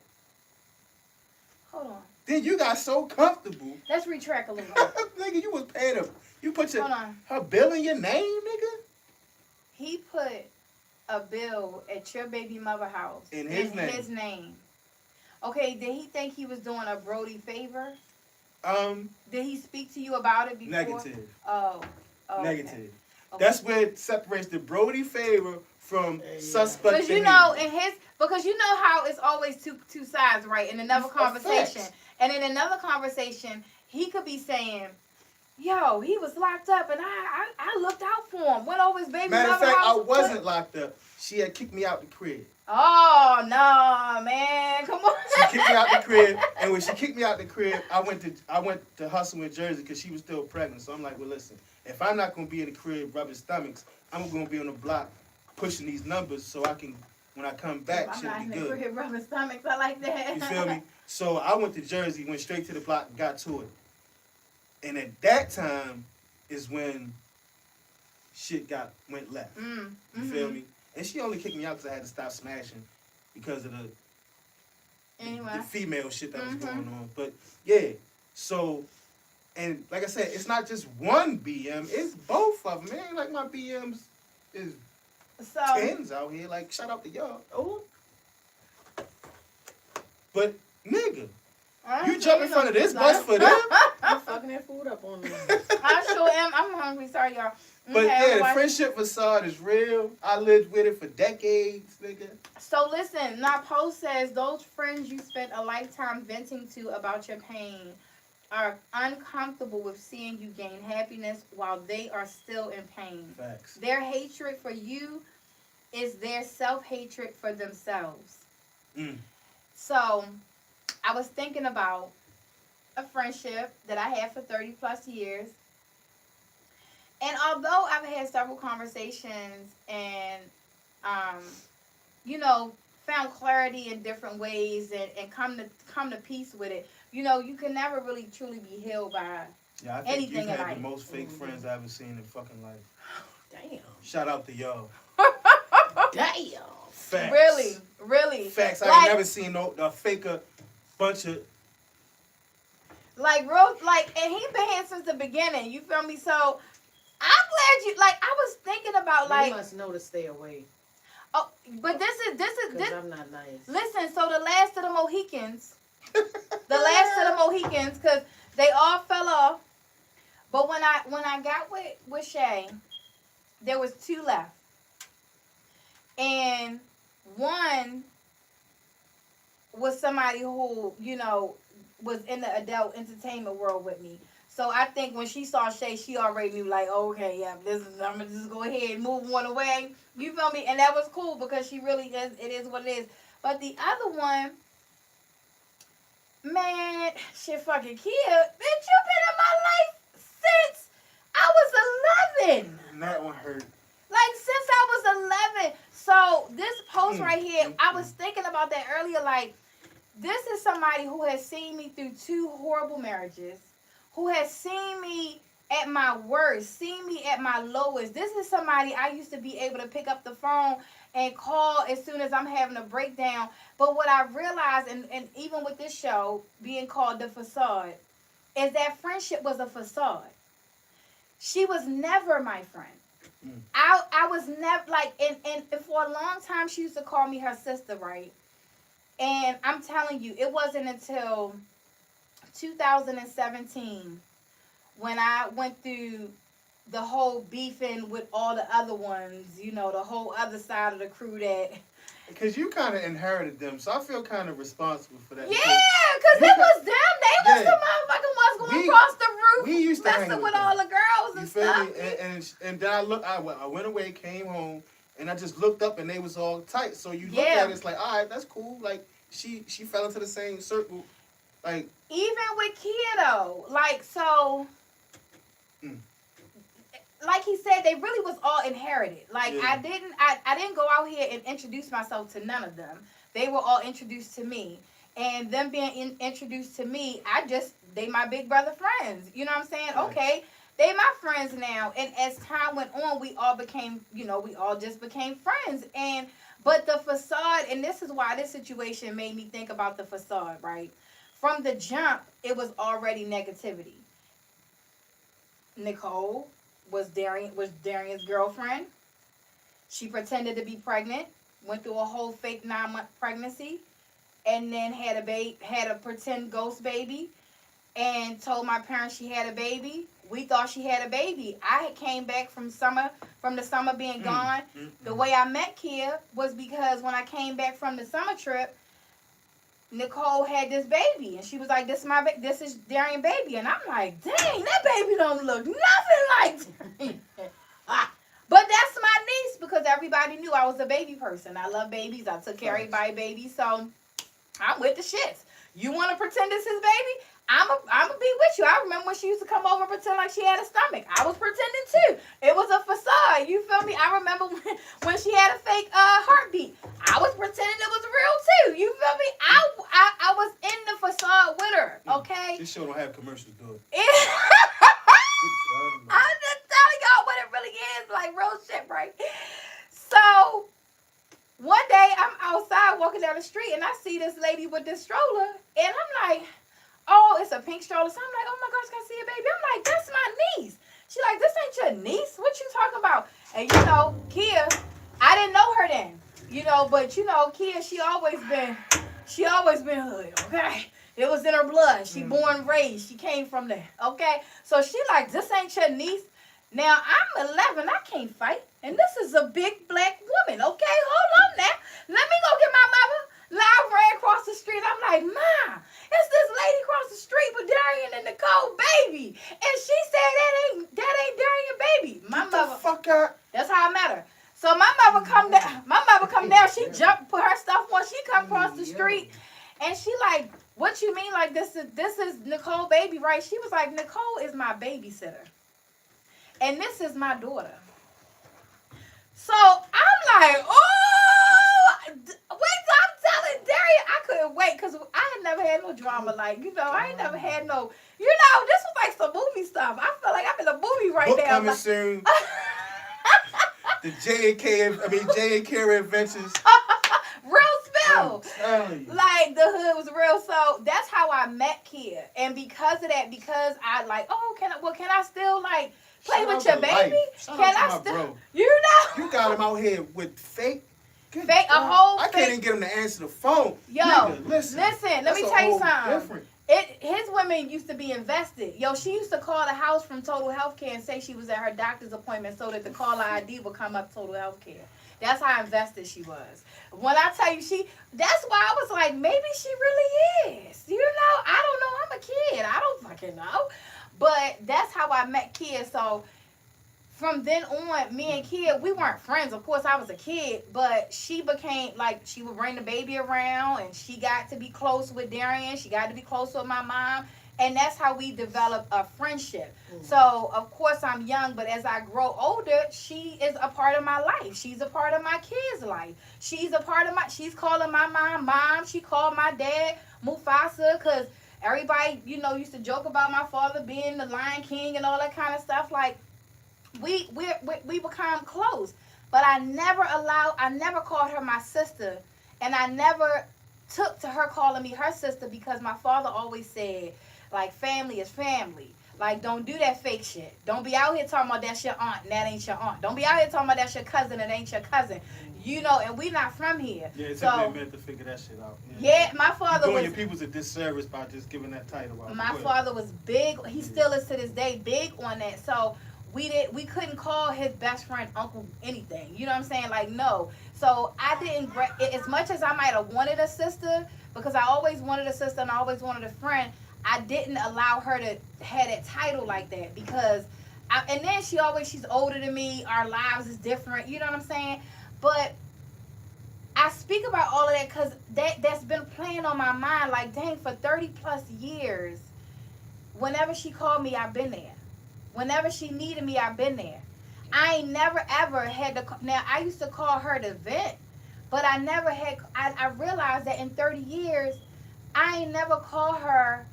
Hold on. Then you got so comfortable. Let's retract a little bit. Nigga, you was paying her. You put her bill in your name, nigga? He put a bill at your baby mother house in his name. Okay, did he think he was doing a Brody favor? Did he speak to you about it before? Negative. Oh, negative. Okay. That's where it separates the Brody favor from suspect because you know because you know how it's always two sides, right? In another conversation, and in another conversation, he could be saying, "Yo, he was locked up, and I looked out for him. Went over his baby mother's house." Matter of fact, I wasn't locked up. She had kicked me out the crib. Oh no, man! Come on. She kicked me out the crib, and when she kicked me out the crib, I went to hustle in Jersey because she was still pregnant. So I'm like, well, listen, if I'm not gonna be in the crib rubbing stomachs, I'm gonna be on the block pushing these numbers so I can, when I come back, shit'll be good. I'm not in the crib rubbing stomachs. I like that. You feel me? So I went to Jersey, went straight to the block, and got to it. And at that time is when shit went left. You feel me? And she only kicked me out because I had to stop smashing because of the female shit that was going on. But yeah, so, and like I said, it's not just one BM, it's both of them. It ain't like my BMs is tens out here. Like, shout out to y'all. Oh. But, nigga, you jump in front of this bus for them? I'm fucking that food up on me. I sure am. I'm hungry. Sorry, y'all. But yeah, the friendship facade is real. I lived with it for decades, nigga. So listen, Napo says those friends you spent a lifetime venting to about your pain are uncomfortable with seeing you gain happiness while they are still in pain. Facts. Their hatred for you is their self-hatred for themselves. So I was thinking about a friendship that I had for 30 plus years. And although I've had several conversations and, found clarity in different ways and come to peace with it, you can never really truly be healed by yeah, I think anything you've in had life. the most fake friends I've ever seen in fucking life. Damn. Shout out to y'all. Damn. Facts. Really. Facts. I ain't never seen a faker bunch of. And he been here since the beginning. You feel me? So I'm glad I was thinking about You must know to stay away. Oh, but this is I'm not nice. Listen, so the last of the Mohicans, because they all fell off. But when I got with Shay, there was two left. And One was somebody who, was in the adult entertainment world with me. So I think when she saw Shay, she already knew, like, okay, yeah, I'm gonna just go ahead and move one away. You feel me? And that was cool because she really is. It is what it is. But the other one, man, shit, fucking kid, bitch, you been in my life since I was 11. And that one hurt. Like, since I was 11. So this post right here, I was thinking about that earlier. Like, this is somebody who has seen me through 2 horrible marriages, who has seen me at my worst, seen me at my lowest. This is somebody I used to be able to pick up the phone and call as soon as I'm having a breakdown. But what I realized, and even with this show being called The Facade, is that friendship was a facade. She was never my friend. I was never, like, and for a long time, she used to call me her sister, right? And I'm telling you, it wasn't until 2017 when I went through the whole beefing with all the other ones, the whole other side of the crew that... Because you kind of inherited them, so I feel kind of responsible for that. Yeah, because it was them. They was the motherfucking ones going across the roof, we used to messing hang with them. all the girls and You feel stuff. me? And then I went away, came home, and I just looked up and they was all tight. So you look Yeah. at it, it's like, all right, that's cool. Like, she fell into the same circle. Like, Even with Kiddo, like, so... Like he said, they really was all inherited. Like, Yeah. I didn't go out here and introduce myself to none of them. They were all introduced to me. And them being introduced to me, they my big brother friends. You know what I'm saying? Right. Okay, they my friends now. And as time went on, we all became, we all just became friends. But the facade, and this is why this situation made me think about the facade, right? From the jump, it was already negativity. Nicole was Darian's girlfriend. She pretended to be pregnant, went through a whole fake 9-month pregnancy, and then had a pretend ghost baby, and told my parents she had a baby. We thought she had a baby. I came back from the summer being gone. The way I met Kia was because when I came back from the summer trip, Nicole had this baby, and she was like, this is Darian baby. And I'm like, dang, that baby don't look nothing like Darian. But that's my niece because everybody knew I was a baby person. I love babies. I took care of everybody's baby. So I'm with the shits. You want to pretend this is baby? I'm a be with you. I remember when she used to come over and pretend like she had a stomach. I was pretending too. It was a facade. You feel me? I remember when she had a fake heartbeat. I was pretending it was real too. You feel me? I was in the facade with her. Okay. This show don't have commercials, do it. I'm just telling y'all what it really is, like real shit, right? So one day I'm outside walking down the street and I see this lady with this stroller, and I'm like, oh, it's a pink stroller. So I'm like, oh my gosh, can I see a baby? I'm like, that's my niece. She like, this ain't your niece? What you talking about? And Kia, I didn't know her then. But Kia, she always been hood, okay? It was in her blood. She born and raised. She came from there, okay? So she like, this ain't your niece. Now, I'm 11. I can't fight. And this is a big black woman, okay? Hold on now. Let me go get my mama. I ran across the street. I'm like, Ma, it's this lady across the street with Darian and Nicole baby. And she said that ain't Darian baby. My mother. Fuck out. That's how I met her. So my mother come down. She jumped, put her stuff on. She come across the street, and she like, what you mean? Like this is Nicole baby, right? She was like, Nicole is my babysitter, and this is my daughter. So I'm like, oh, wait till I'm telling Darian. I couldn't wait because I had never had no drama. Like, I ain't never had no, this was like some movie stuff. I feel like I'm in a movie right Book now. coming soon. The J and K Adventures. Real spill. I'm telling you. Like, the hood was real. So that's how I met Kia. And because of that, because I like, can I still like play Shout with out your to baby? life. Shout Can out I to my still? bro. You got him out here with fake. Good Fake, a God. whole I fake. can't even get him to answer the phone. Yo, Nigga, listen. let me tell you something. Different. His women used to be invested. She used to call the house from Total Healthcare and say she was at her doctor's appointment so that the caller ID would come up Total Healthcare. That's how invested she was. When I tell you that's why I was like, maybe she really is. You know, I don't know. I'm a kid. I don't fucking know. But that's how I met Kid. So from then on, me and Kid, we weren't friends. Of course, I was a kid, but she became like, she would bring the baby around, and she got to be close with Darian. She got to be close with my mom. And that's how we developed a friendship. So, of course, I'm young, but as I grow older, she is a part of my life. She's a part of my kids' life. She's she's calling my mom. She called my dad Mufasa, because everybody, you know, used to joke about my father being the Lion King and all that kind of stuff. Like, we become close. But I never called her my sister, and I never took to her calling me her sister, because my father always said, like, family is family. Like, don't do that fake shit. Don't be out here talking about that's your aunt and that ain't your aunt. Don't be out here talking about that's your cousin and ain't your cousin. You know, and we not from here. Yeah, it's so meant to figure that shit out. Yeah, my father doing was your people's a disservice by just giving that title out. My father was big. He still is to this day big on that. So we couldn't call his best friend uncle anything. You know what I'm saying? Like, no. So I didn't as much as I might have wanted a sister, because I always wanted a sister and I always wanted a friend. I didn't allow her to have that title like that, because and then she's older than me. Our lives is different. You know what I'm saying? But I speak about all of that because that's been playing on my mind. Like, dang, for 30 plus years, whenever she called me, I've been there. Whenever she needed me, I've been there. I ain't never ever had to. Now, I used to call her to vent, but I never had. I realized that in 30 years, I ain't never called her.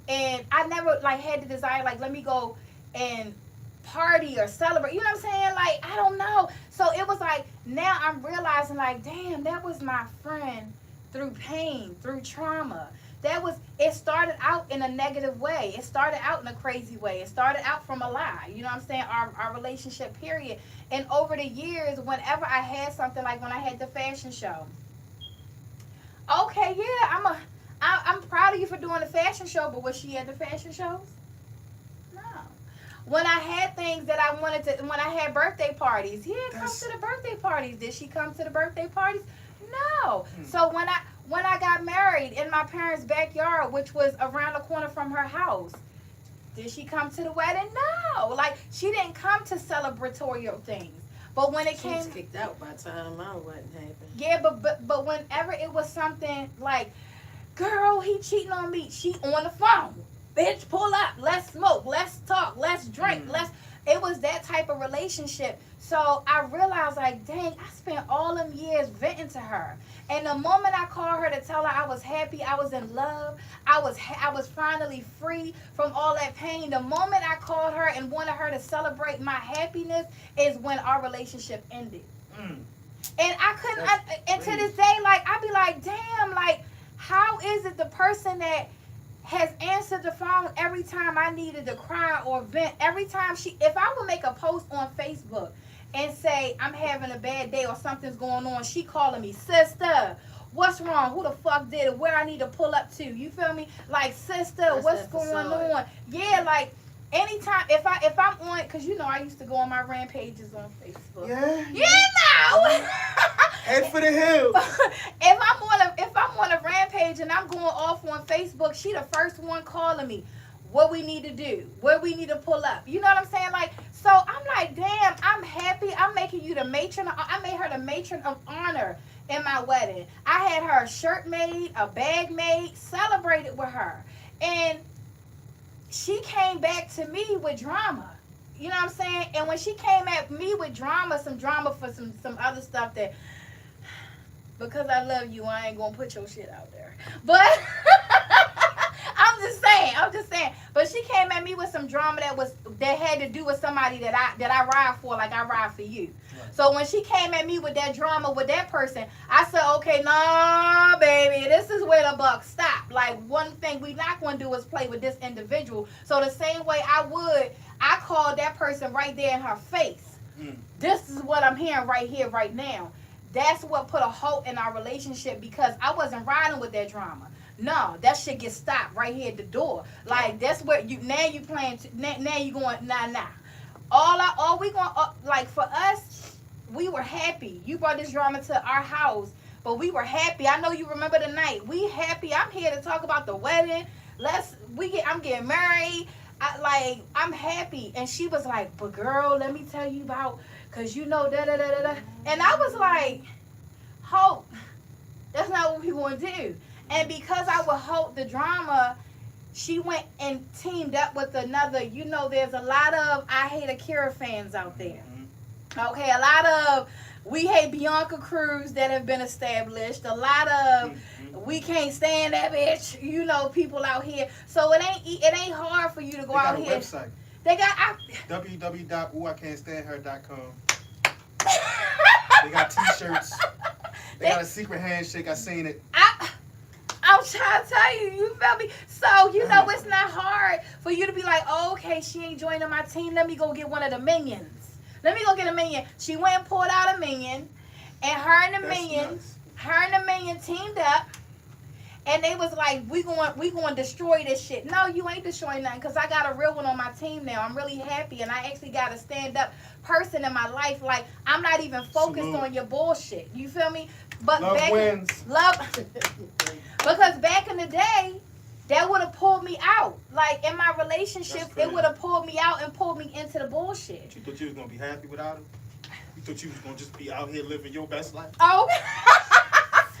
And I never, like, had the desire, like, let me go and party or celebrate. You know what I'm saying? Like, I don't know. So it was like, now I'm realizing, like, damn, that was my friend through pain, through trauma. It started out in a negative way. It started out in a crazy way. It started out from a lie. You know what I'm saying? Our relationship, period. And over the years, whenever I had something, like when I had the fashion show. Okay, yeah, I'm proud of you for doing the fashion show, but was she at the fashion shows? No. When I had things that I wanted to, when I had birthday parties, come to the birthday parties. Did she come to the birthday parties? No. So when I got married in my parents' backyard, which was around the corner from her house, did she come to the wedding? No. Like, she didn't come to celebratory things. But when it came, she was kicked out by the time my wedding happened. Yeah, but whenever it was something like, girl, he cheating on me. She on the phone. Bitch, pull up. Let's smoke. Let's talk. Let's drink. It was that type of relationship. So I realized, like, dang, I spent all them years venting to her. And the moment I called her to tell her I was happy, I was in love, I was finally free from all that pain. The moment I called her and wanted her to celebrate my happiness is when our relationship ended. And I couldn't, and to this day, like, I'd be like, damn, like, how is it the person that has answered the phone every time I needed to cry or vent, if I would make a post on Facebook and say I'm having a bad day or something's going on, she calling me, sister, what's wrong? Who the fuck did it? Where I need to pull up to? You feel me? Like, sister, what's going on? Yeah, like, anytime, if I'm on, because you know I used to go on my rampages on Facebook. Yeah. You know. Head for the hill. If I'm on a rampage and I'm going off on Facebook, she the first one calling me. What we need to do, where we need to pull up. You know what I'm saying? Like, so I'm like, damn, I'm happy. I'm making you the matron. I made her the matron of honor in my wedding. I had her a shirt made, a bag made, celebrated with her. And she came back to me with drama. You know what I'm saying? And when she came at me with drama for some other stuff that, because I love you, I ain't gonna put your shit out there. But I'm just saying. But she came at me with some drama that had to do with somebody that I ride for, like I ride for you. Right. So when she came at me with that drama with that person, I said, okay, nah, baby, this is where the buck stop. Like, one thing we not gonna do is play with this individual. So the same way I called that person right there in her face. This is what I'm hearing right here, right now. That's what put a halt in our relationship, because I wasn't riding with that drama. No, that shit get stopped right here at the door. Like, that's where you playing. Now you going nah. All we going, like, for us, we were happy. You brought this drama to our house, but we were happy. I know you remember the night. We happy. I'm here to talk about the wedding. I'm getting married. I'm happy. And she was like, but girl, let me tell you about, cause you know da da da da da. And I was like, Hope, that's not what we want to do. And because I would hope the drama, she went and teamed up with another. You know, there's a lot of I Hate Akira fans out there. Okay, a lot of We Hate Beyonka crews that have been established. A lot of We Can't Stand That Bitch. You know, people out here. So it ain't hard for you to go out here. They got a website. They got www.oohicantstandher.com. They got t-shirts. They got a secret handshake. I seen it. I'm trying to tell you, you feel me? So, you know, it's not hard for you to be like, oh, okay, she ain't joining my team. Let me go get one of the minions. Let me go get a minion. She went and pulled out a minion, and her and the minion teamed up, and they was like, we going to destroy this shit. No, you ain't destroying nothing, because I got a real one on my team now. I'm really happy, and I actually got a stand-up person in my life. Like, I'm not even focused on your bullshit. You feel me? But love wins. Because back in the day, that would have pulled me out. Like, in my relationship, it would have pulled me out and pulled me into the bullshit. You thought you was going to be happy without him? You thought you was going to just be out here living your best life? Oh.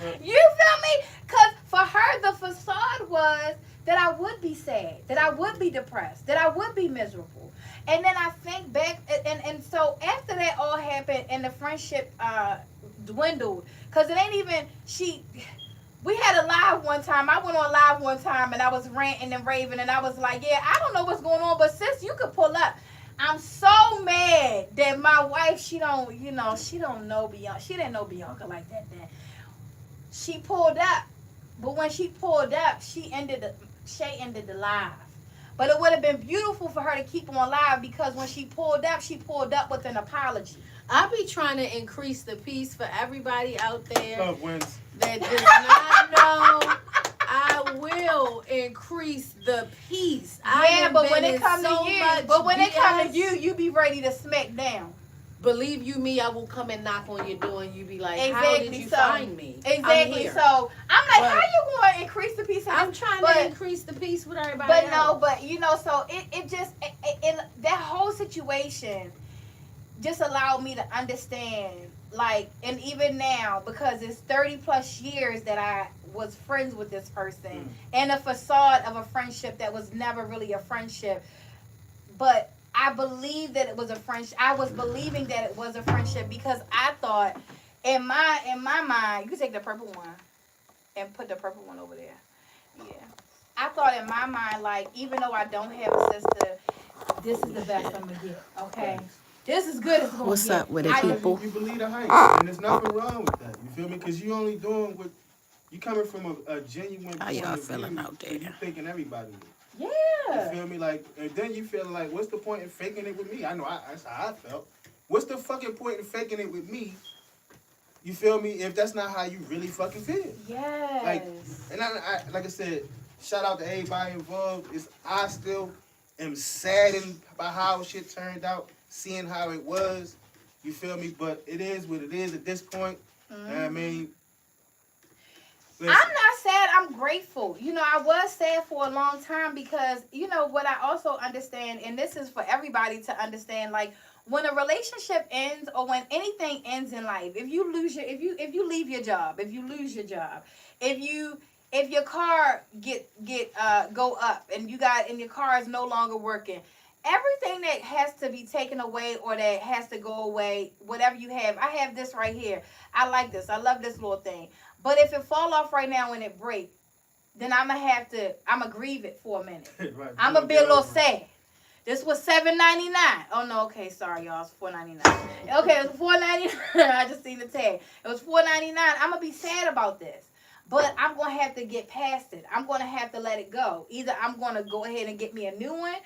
You feel me? Because for her, the facade was that I would be sad, that I would be depressed, that I would be miserable. And then I think back, and so after that all happened and the friendship dwindled, because it ain't even, we had a live one time. I went on live one time and I was ranting and raving and I was like, yeah, I don't know what's going on, but sis, you could pull up. I'm so mad that my wife, she don't know Beyonka. She didn't know Beyonka like that then. She pulled up, but when she pulled up, Shay ended the live. But it would have been beautiful for her to keep on live, because when she pulled up with an apology. I be trying to increase the peace for everybody out there Love wins. that does not know. I will increase the peace. Yeah, but when it comes to you, you be ready to smack down. Believe you me, I will come and knock on your door and you be like, exactly. How did you find me? Exactly. So I'm like, how you going to increase the peace? I'm trying to increase the peace with everybody else. No, but so it just that whole situation just allowed me to understand, like, and even now, because it's 30 plus years that I was friends with this person, and a facade of a friendship that was never really a friendship, but I believe that it was a friendship. I was believing that it was a friendship because I thought, in my mind, you can take the purple one and put the purple one over there. Yeah. I thought in my mind, like, even though I don't have a sister, this is the best I'm going to get, okay? This is good as going to get. What's up with it, people? You believe the hype, and there's nothing wrong with that. You feel me? Because you only doing what, you coming from a genuine How y'all feeling out there? You thinking everybody would. Yeah. You feel me? Like, and then you feel like, what's the point in faking it with me? I know that's how I felt. What's the fucking point in faking it with me? You feel me? If that's not how you really fucking feel. Yes. Like, and I like I said, shout out to everybody involved. I still am saddened by how shit turned out, seeing how it was. You feel me? But it is what it is at this point. You know what I mean? Listen. I'm not sad. I'm grateful. You know, I was sad for a long time because, you know, what I also understand, and this is for everybody to understand, like, when a relationship ends or when anything ends in life, if you leave your job, if you lose your job, if your car go up and your car is no longer working, everything that has to be taken away or that has to go away, whatever you have. I have this right here. I like this. I love this little thing. But if it fall off right now and it break, then I'm going to grieve it for a minute. Right, I'm going to be a little sad. This was $7.99. Oh, no. Okay. Sorry, y'all. It's $4.99. Okay. It was $4.99. I just seen the tag. It was $4.99. I'm going to be sad about this. But I'm going to have to get past it. I'm going to have to let it go. Either I'm going to go ahead and get me a new one,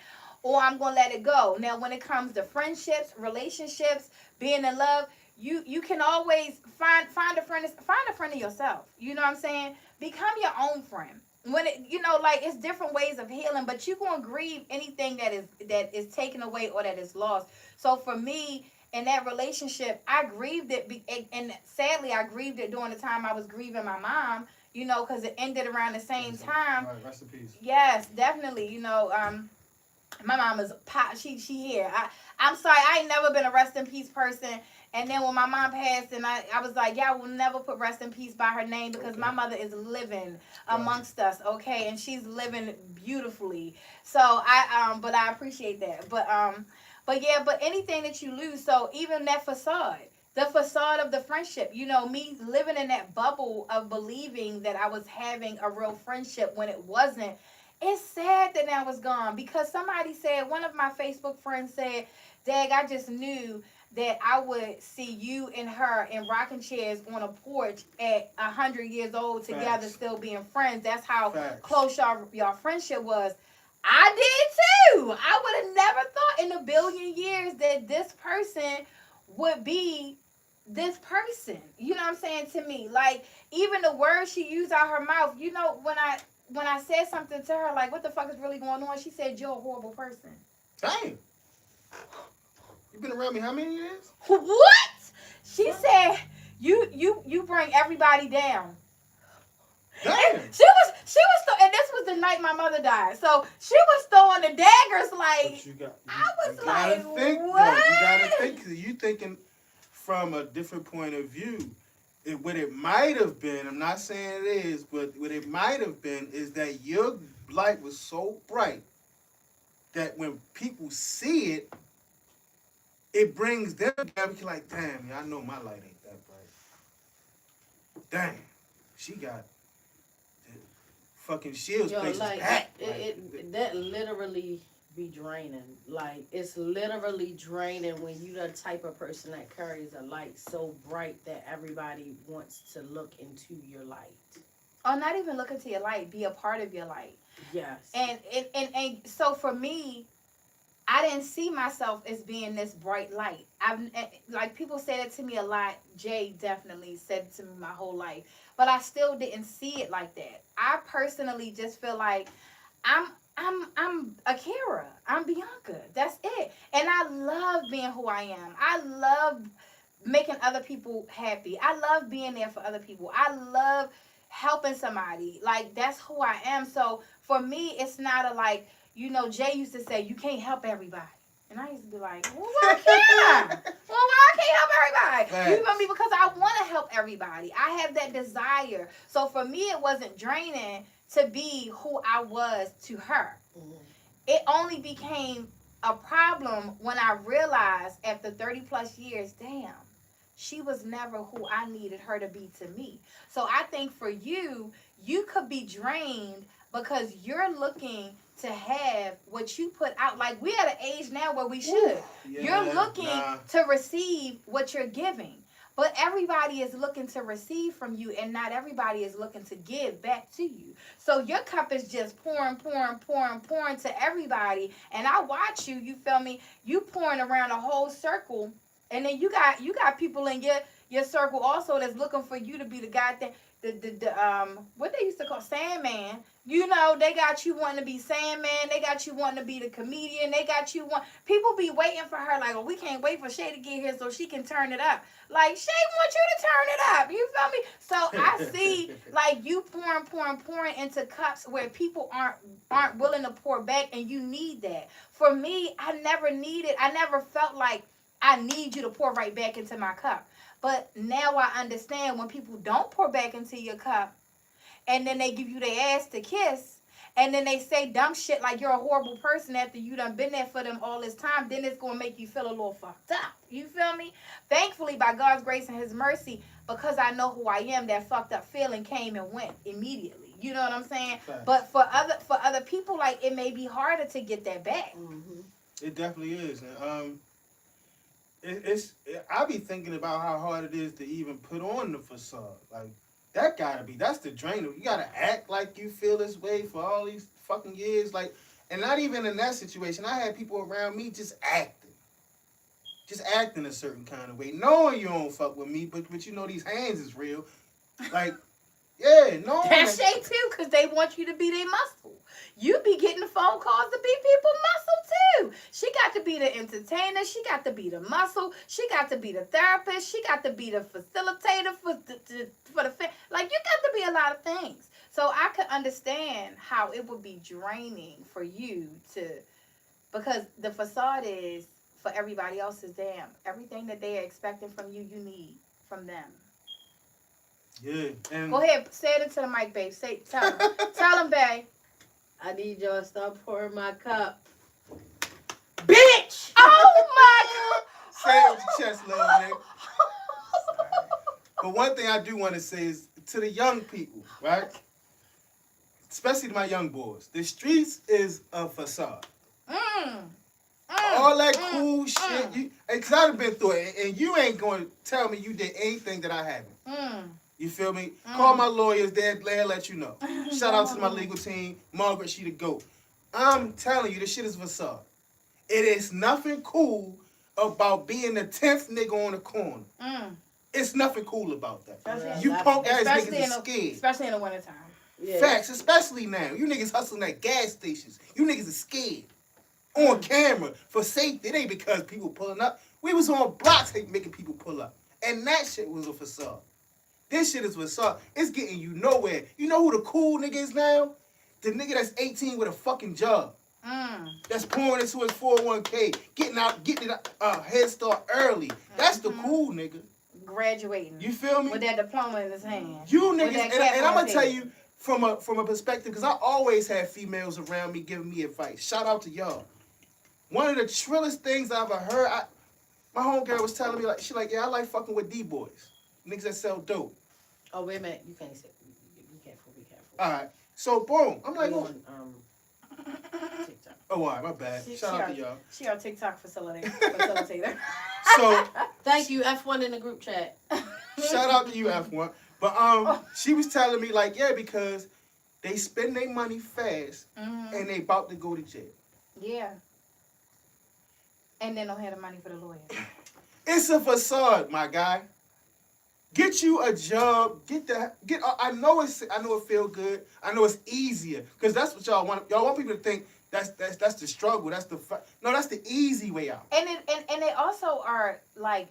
or I'm going to let it go. Now, when it comes to friendships, relationships, being in love, you can always find a friend of yourself. You know what I'm saying? Become your own friend. When it, like, it's different ways of healing, but you're going to grieve anything that is taken away or that is lost. So for me, in that relationship, I grieved it, and sadly, I grieved it during the time I was grieving my mom. You know, because it ended around the same time. Right, rest in peace. Yes, definitely. You know, my mom is she here. I'm sorry, I ain't never been a rest in peace person. And then when my mom passed, and I was like, yeah, I will never put rest in peace by her name, because my mother is living amongst us, okay, and she's living beautifully. So but I appreciate that. But yeah, but anything that you lose, so even that facade. The facade of the friendship, you know, me living in that bubble of believing that I was having a real friendship when it wasn't. It's sad that now it's gone, because somebody said, one of my Facebook friends said, Dag, I just knew that I would see you and her in rocking chairs on a porch at 100 years old together, Facts. still being friends. That's how Facts. close y'all friendship was. I did too. I would have never thought in a billion years that this person would be this person. You know what I'm saying, to me? Like, even the words she used out her mouth, you know, when I said something to her, like, what the fuck is really going on? She said, you're a horrible person. Damn. You been around me how many years? What? She said, you bring everybody down. Damn. And she was and this was the night my mother died. So she was throwing the daggers like, You gotta think, what? though. You gotta think. You thinking from a different point of view. What it might have been, I'm not saying it is, but what it might have been is that your light was so bright that when people see it, it brings them down. You're like, damn, I know my light ain't that bright. Damn, she got the fucking shields places like, back. That literally be draining. Like, it's literally draining when you the type of person that carries a light so bright that everybody wants to look into your light. Or not even look into your light, be a part of your light. Yes. And so for me, I didn't see myself as being this bright light. Like, people say that to me a lot. Jay definitely said it to me my whole life, but I still didn't see it like that. I personally just feel like I'm Akira. I'm Beyonka. That's it. And I love being who I am. I love making other people happy. I love being there for other people. I love helping somebody. Like, that's who I am. So for me, it's not a like, you know, Jay used to say, you can't help everybody. And I used to be like, well, why can't I? Well, why I can't help everybody? Right. You feel me? Because I want to help everybody. I have that desire. So for me, it wasn't draining to be who I was to her. Mm-hmm. It only became a problem when I realized after 30 plus years, damn, she was never who I needed her to be to me. So I think for you, you could be drained because you're looking to have what you put out. Like, we're at an age now where we should. Yeah, You're looking to receive what you're giving. But everybody is looking to receive from you, and not everybody is looking to give back to you. So your cup is just pouring to everybody. And I watch you, you feel me? You pouring around a whole circle, and then you got people in your circle also that's looking for you to be the guy that what they used to call Sandman. You know, they got you wanting to be Sandman. They got you wanting to be the comedian. They got you people be waiting for her like, oh, we can't wait for Shay to get here so she can turn it up. Like, Shay wants you to turn it up. You feel me? So I see like you pouring into cups where people aren't willing to pour back, and you need that. For me, I never felt like I need you to pour right back into my cup. But now I understand when people don't pour back into your cup, and then they give you their ass to kiss, and then they say dumb shit like you're a horrible person after you done been there for them all this time, then it's going to make you feel a little fucked up. You feel me? Thankfully, by God's grace and his mercy, because I know who I am, that fucked up feeling came and went immediately. You know what I'm saying? Facts. But for other people, like, it may be harder to get that back. Mm-hmm. It definitely is. And I be thinking about how hard it is to even put on the facade. Like, that's the drainer. You gotta act like you feel this way for all these fucking years. Like, and not even in that situation. I had people around me just acting a certain kind of way, knowing you don't fuck with me, but you know these hands is real. Like, yeah, no. That's Shay too, because they want you to be their muscle. You be getting phone calls to be people muscle you. She got to be the entertainer. She got to be the muscle. She got to be the therapist. She got to be the facilitator for the like, you got to be a lot of things. So I could understand how it would be draining for you to, because the facade is for everybody else's damn. Everything that they are expecting from you, you need from them. Yeah. And Go ahead, say it into the mic, babe. Tell them. Tell them, babe. I need y'all to stop pouring my cup. Bitch! Oh my say it with your chest, little nigga. But one thing I do want to say is to the young people, right? Especially to my young boys, the streets is a facade. All that cool shit, because I've been through it, and you ain't going to tell me you did anything that I haven't. You feel me? Call my lawyers, they'll let you know. Shout out to my legal team, Margaret, she the GOAT. I'm telling you, this shit is a facade. It is nothing cool about being the 10th nigga on the corner. It's nothing cool about that. You punk ass niggas are scared. Especially in the wintertime. Yeah. Facts, especially now. You niggas hustling at gas stations. You niggas are scared. On camera for safety. It ain't because people pulling up. We was on blocks making people pull up. And that shit was a facade. This shit is a facade. It's getting you nowhere. You know who the cool nigga is now? The nigga that's 18 with a fucking job. That's pouring into his 401k. Getting it head start early. That's the cool nigga. Graduating. You feel me? With that diploma in his hand. You niggas, and I'm gonna tell you from a perspective, because I always have females around me giving me advice. Shout out to y'all. One of the trillest things I ever heard, my homegirl was telling me, like, she like, yeah, I like fucking with D-boys. Niggas that sell dope. Oh, wait a minute. You can't say. Be careful. Be careful. All right. So, boom. I'm like, on TikTok. oh, all right, my bad. Shout out to y'all. She our TikTok facilitator. So, thank you, F1 in the group chat. shout out to you, F1. But she was telling me, like, yeah, because they spend their money fast and they about to go to jail. Yeah. And then don't have the money for the lawyer. It's a facade, my guy. Get you a job. I know it feel good. I know it's easier because that's what y'all want. Y'all want people to think that's the struggle. That's the easy way out. And they also are like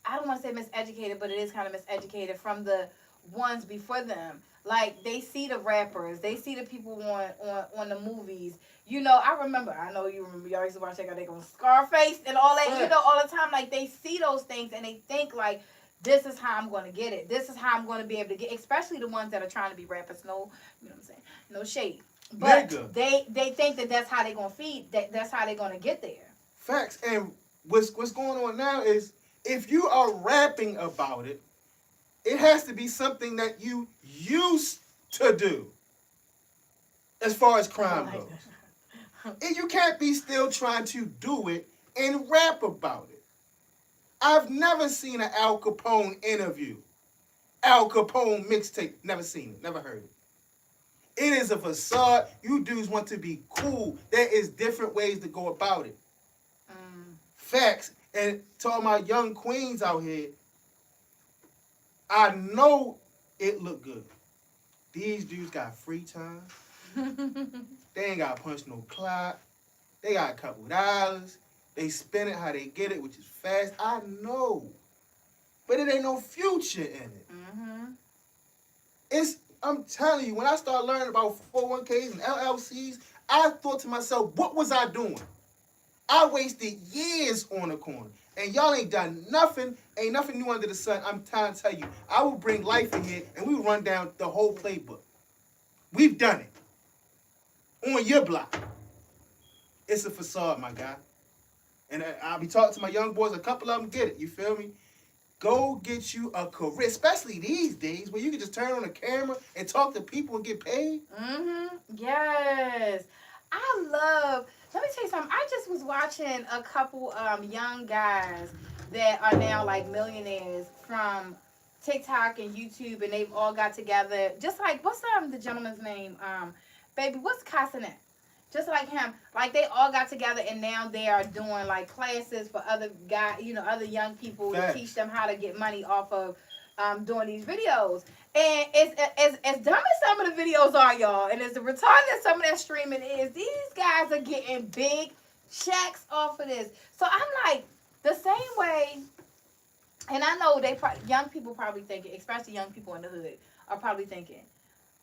I don't want to say miseducated, but it is kind of miseducated from the ones before them. Like, they see the rappers, they see the people on the movies. You know, I know you remember, y'all used to watch that guy on Scarface and all that, you know, all the time. Like, they see those things and they think, like, this is how I'm going to get it. This is how I'm going to be able to get, especially the ones that are trying to be rappers. No, you know what I'm saying? No shade. But they think that that's how they're going to feed, that's how they're going to get there. Facts. And what's going on now is, if you are rapping about it, it has to be something that you used to do as far as crime goes. And you can't be still trying to do it and rap about it. I've never seen an Al Capone interview. Al Capone mixtape. Never seen it. Never heard it. It is a facade. You dudes want to be cool. There is different ways to go about it. Facts. And to all my young queens out here, I know it look good. These dudes got free time. They ain't got to punch no clock. They got a couple dollars. They spend it how they get it, which is fast. I know. But it ain't no future in it. I'm telling you, when I started learning about 401ks and LLCs, I thought to myself, what was I doing? I wasted years on the corner. And y'all ain't done nothing. Ain't nothing new under the sun. I'm trying to tell you. I will bring life in here and we will run down the whole playbook. We've done it. On your block. It's a facade, my guy. And I'll be talking to my young boys. A couple of them get it. You feel me? Go get you a career. Especially these days where you can just turn on the camera and talk to people and get paid. Yes. Let me tell you something. I just was watching a couple young guys that are now like millionaires from TikTok and YouTube, and they've all got together. Just like, what's the gentleman's name? Baby, what's Casanet? Just like him. Like, they all got together and now they are doing like classes for other guys, other young people to teach them how to get money off of doing these videos. And as dumb as some of the videos are, y'all, and as the retarded as some of that streaming is, these guys are getting big checks off of this. So I'm like, the same way, and I know young people probably thinking, especially young people in the hood, are probably thinking,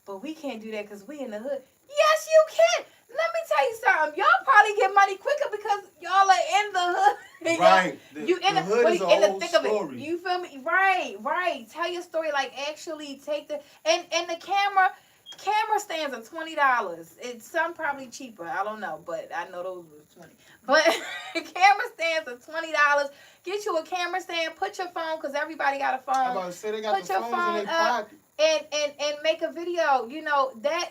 but we can't do that because we in the hood. Yes, you can. Let me tell you something. Y'all probably get money quicker because y'all are in the hood. Right. You in the hood is in a the whole thick story. of it. You feel me? Right. Tell your story. Like, actually take the and the camera stands are $20. It's some probably cheaper. I don't know, but I know those were $20. But camera stands are $20. Get you a camera stand. Put your phone, because everybody got a phone. I'm about to say they got Put the your phones phone in their up. pocket. And make a video, that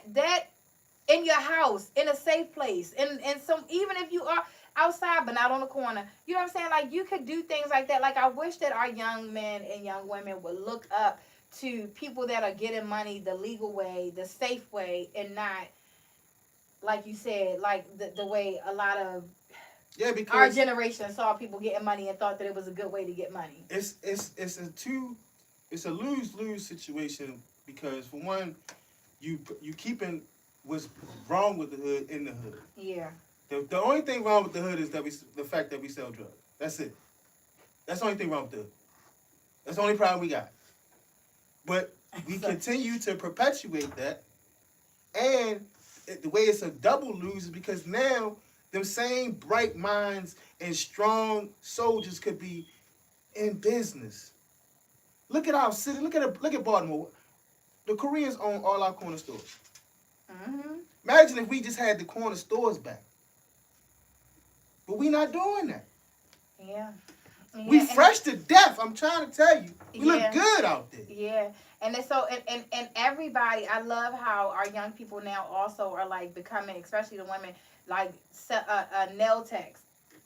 in your house, in a safe place, and some, even if you are outside but not on the corner, you know what I'm saying? Like, you could do things like that. Like, I wish that our young men and young women would look up to people that are getting money the legal way, the safe way, and not, like you said, like the way a lot of because our generation saw people getting money and thought that it was a good way to get money. It's a lose-lose situation, because for one, you keeping what's wrong with the hood in the hood. Yeah. The only thing wrong with the hood is the fact that we sell drugs. That's it. That's the only thing wrong with the hood. That's the only problem we got. But we continue to perpetuate that, and the way it's a double lose is because now them same bright minds and strong soldiers could be in business. Look at our city. Look at Baltimore. The Koreans own all our corner stores. Mm-hmm. Imagine if we just had the corner stores back. But we not doing that. Yeah. We fresh to death. I'm trying to tell you. We look good out there. Yeah. And it's so, and everybody, I love how our young people now also are like becoming, especially the women, like nail techs.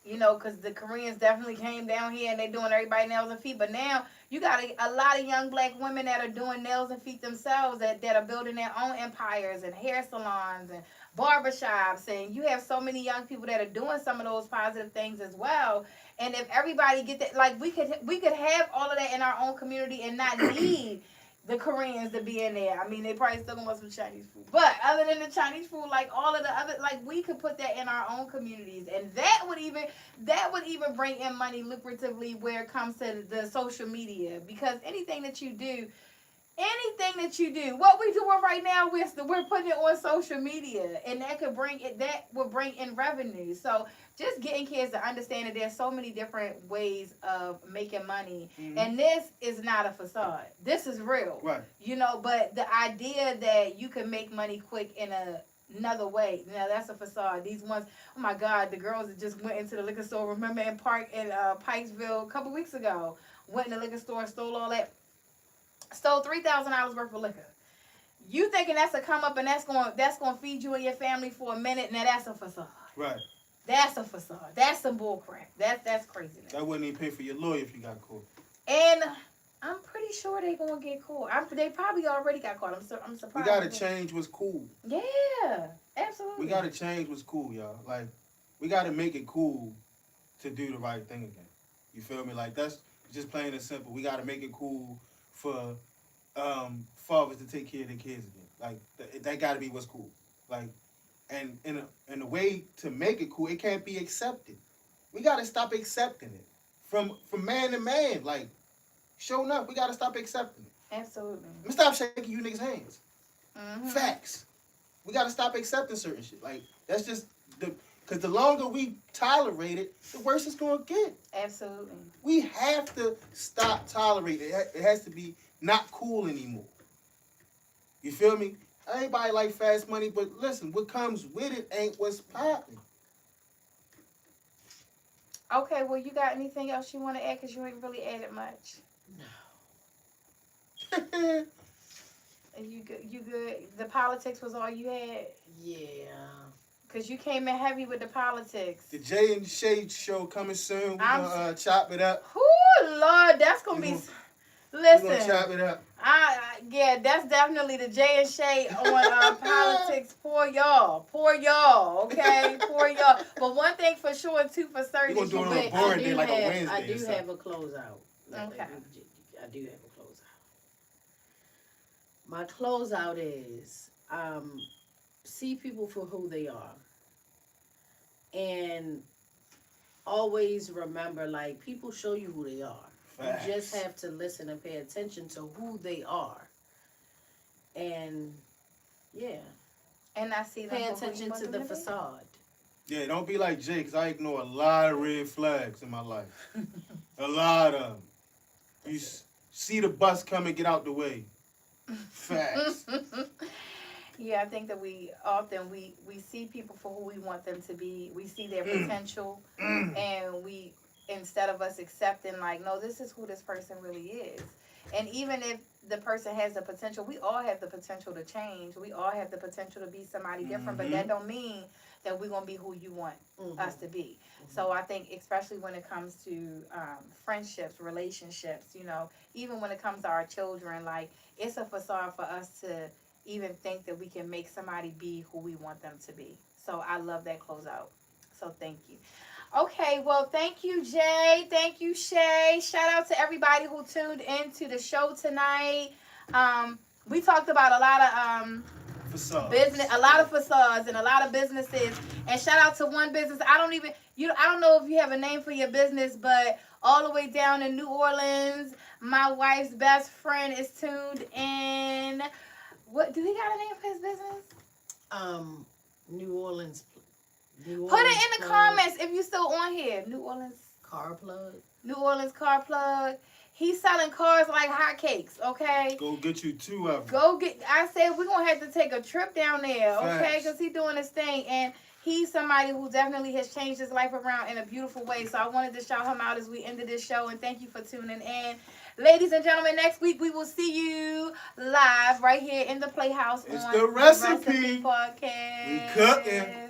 You know, because the Koreans definitely came down here and they doing everybody nails and feet. But now you got a lot of young black women that are doing nails and feet themselves, that are building their own empires and hair salons and barbershops. And you have so many young people that are doing some of those positive things as well. And if everybody get that, like, we could have all of that in our own community and not need the Koreans to be in there. I mean, they probably still gonna want some Chinese food. But other than the Chinese food, like all of the other, like, we could put that in our own communities. And that would even bring in money lucratively where it comes to the social media. Because anything that you do, what we're doing right now, we're putting it on social media, and that will bring in revenue. So just getting kids to understand that there's so many different ways of making money, and this is not a facade. This is real, right? You know, but the idea that you can make money quick in another way, now that's a facade. These ones, oh my God, the girls that just went into the liquor store, remember in Pikesville a couple weeks ago, went in the liquor store and stole all that. Stole $3,000 worth of liquor. You thinking that's a come up and that's going feed you and your family for a minute? Now that's a facade. Right. That's a facade. That's some bull crap. That's craziness. That wouldn't even pay for your lawyer if you got caught. And I'm pretty sure they gonna get caught. They probably already got caught. I'm surprised. We gotta change what's cool. Yeah, absolutely. We gotta change what's cool, y'all. Like, we gotta make it cool to do the right thing again. You feel me? Like, that's just plain and simple. We gotta make it cool for fathers to take care of their kids again. Like, that got to be what's cool. Like, and in a way to make it cool, it can't be accepted. We got to stop accepting it from man to man. Like, showing up, we got to stop accepting it. Absolutely. Let me stop shaking you niggas' hands. Mm-hmm. Facts. We got to stop accepting certain shit. Like, that's just because the longer we tolerate it, the worse it's going to get. Absolutely. We have to stop tolerating it. It has to be not cool anymore. You feel me? Everybody like fast money, but listen, what comes with it ain't what's popping. Okay, well, you got anything else you want to add? Because you ain't really added much. No. You good? The politics was all you had? Yeah. Because you came in heavy with the politics. The Jay and Shay show coming soon. We're going to chop it up. Ooh, Lord, that's going to be... Listen. We're going to chop it up. Yeah, that's definitely the Jay and Shay on politics. Poor y'all, okay? Poor y'all. But one thing for sure, and two for certain. We're going to do it on a boring day, like a Wednesday. I do have a closeout. Okay. I do have a closeout. My closeout is see people for who they are. And always remember, like, people show you who they are. Facts. You just have to listen and pay attention to who they are. And, yeah. And I see them Pay for who you attention want to them the be. facade. Yeah, don't be like Jay, because I ignore a lot of red flags in my life. A lot of them. You see the bus coming, get out the way. Facts. Yeah, I think that we often we see people for who we want them to be. We see their potential, and we, instead of us accepting, like, no, this is who this person really is. And even if the person has the potential, we all have the potential to change. We all have the potential to be somebody different, but that don't mean that we're gonna be who you want us to be. So I think, especially when it comes to friendships, relationships, you know, even when it comes to our children, like, it's a facade for us to even think that we can make somebody be who we want them to be. So I love that closeout. So thank you. Okay, well, thank you, Jay. Thank you, Shay. Shout out to everybody who tuned into the show tonight. We talked about a lot of business, a lot of facades and a lot of businesses. And shout out to one business. I don't know if you have a name for your business, but all the way down in New Orleans, my wife's best friend is tuned in. What do he got a name for his business? New Orleans. Put it in the comments if you still on here. New Orleans Car Plug. New Orleans Car Plug. He's selling cars like hotcakes, okay? Go get you 2 of them. I said we're going to have to take a trip down there, okay? Facts. Because he's doing his thing. And he's somebody who definitely has changed his life around in a beautiful way. So I wanted to shout him out as we ended this show. And thank you for tuning in. Ladies and gentlemen, next week we will see you live right here in the Playhouse It's on the Recipe Podcast. We cooking.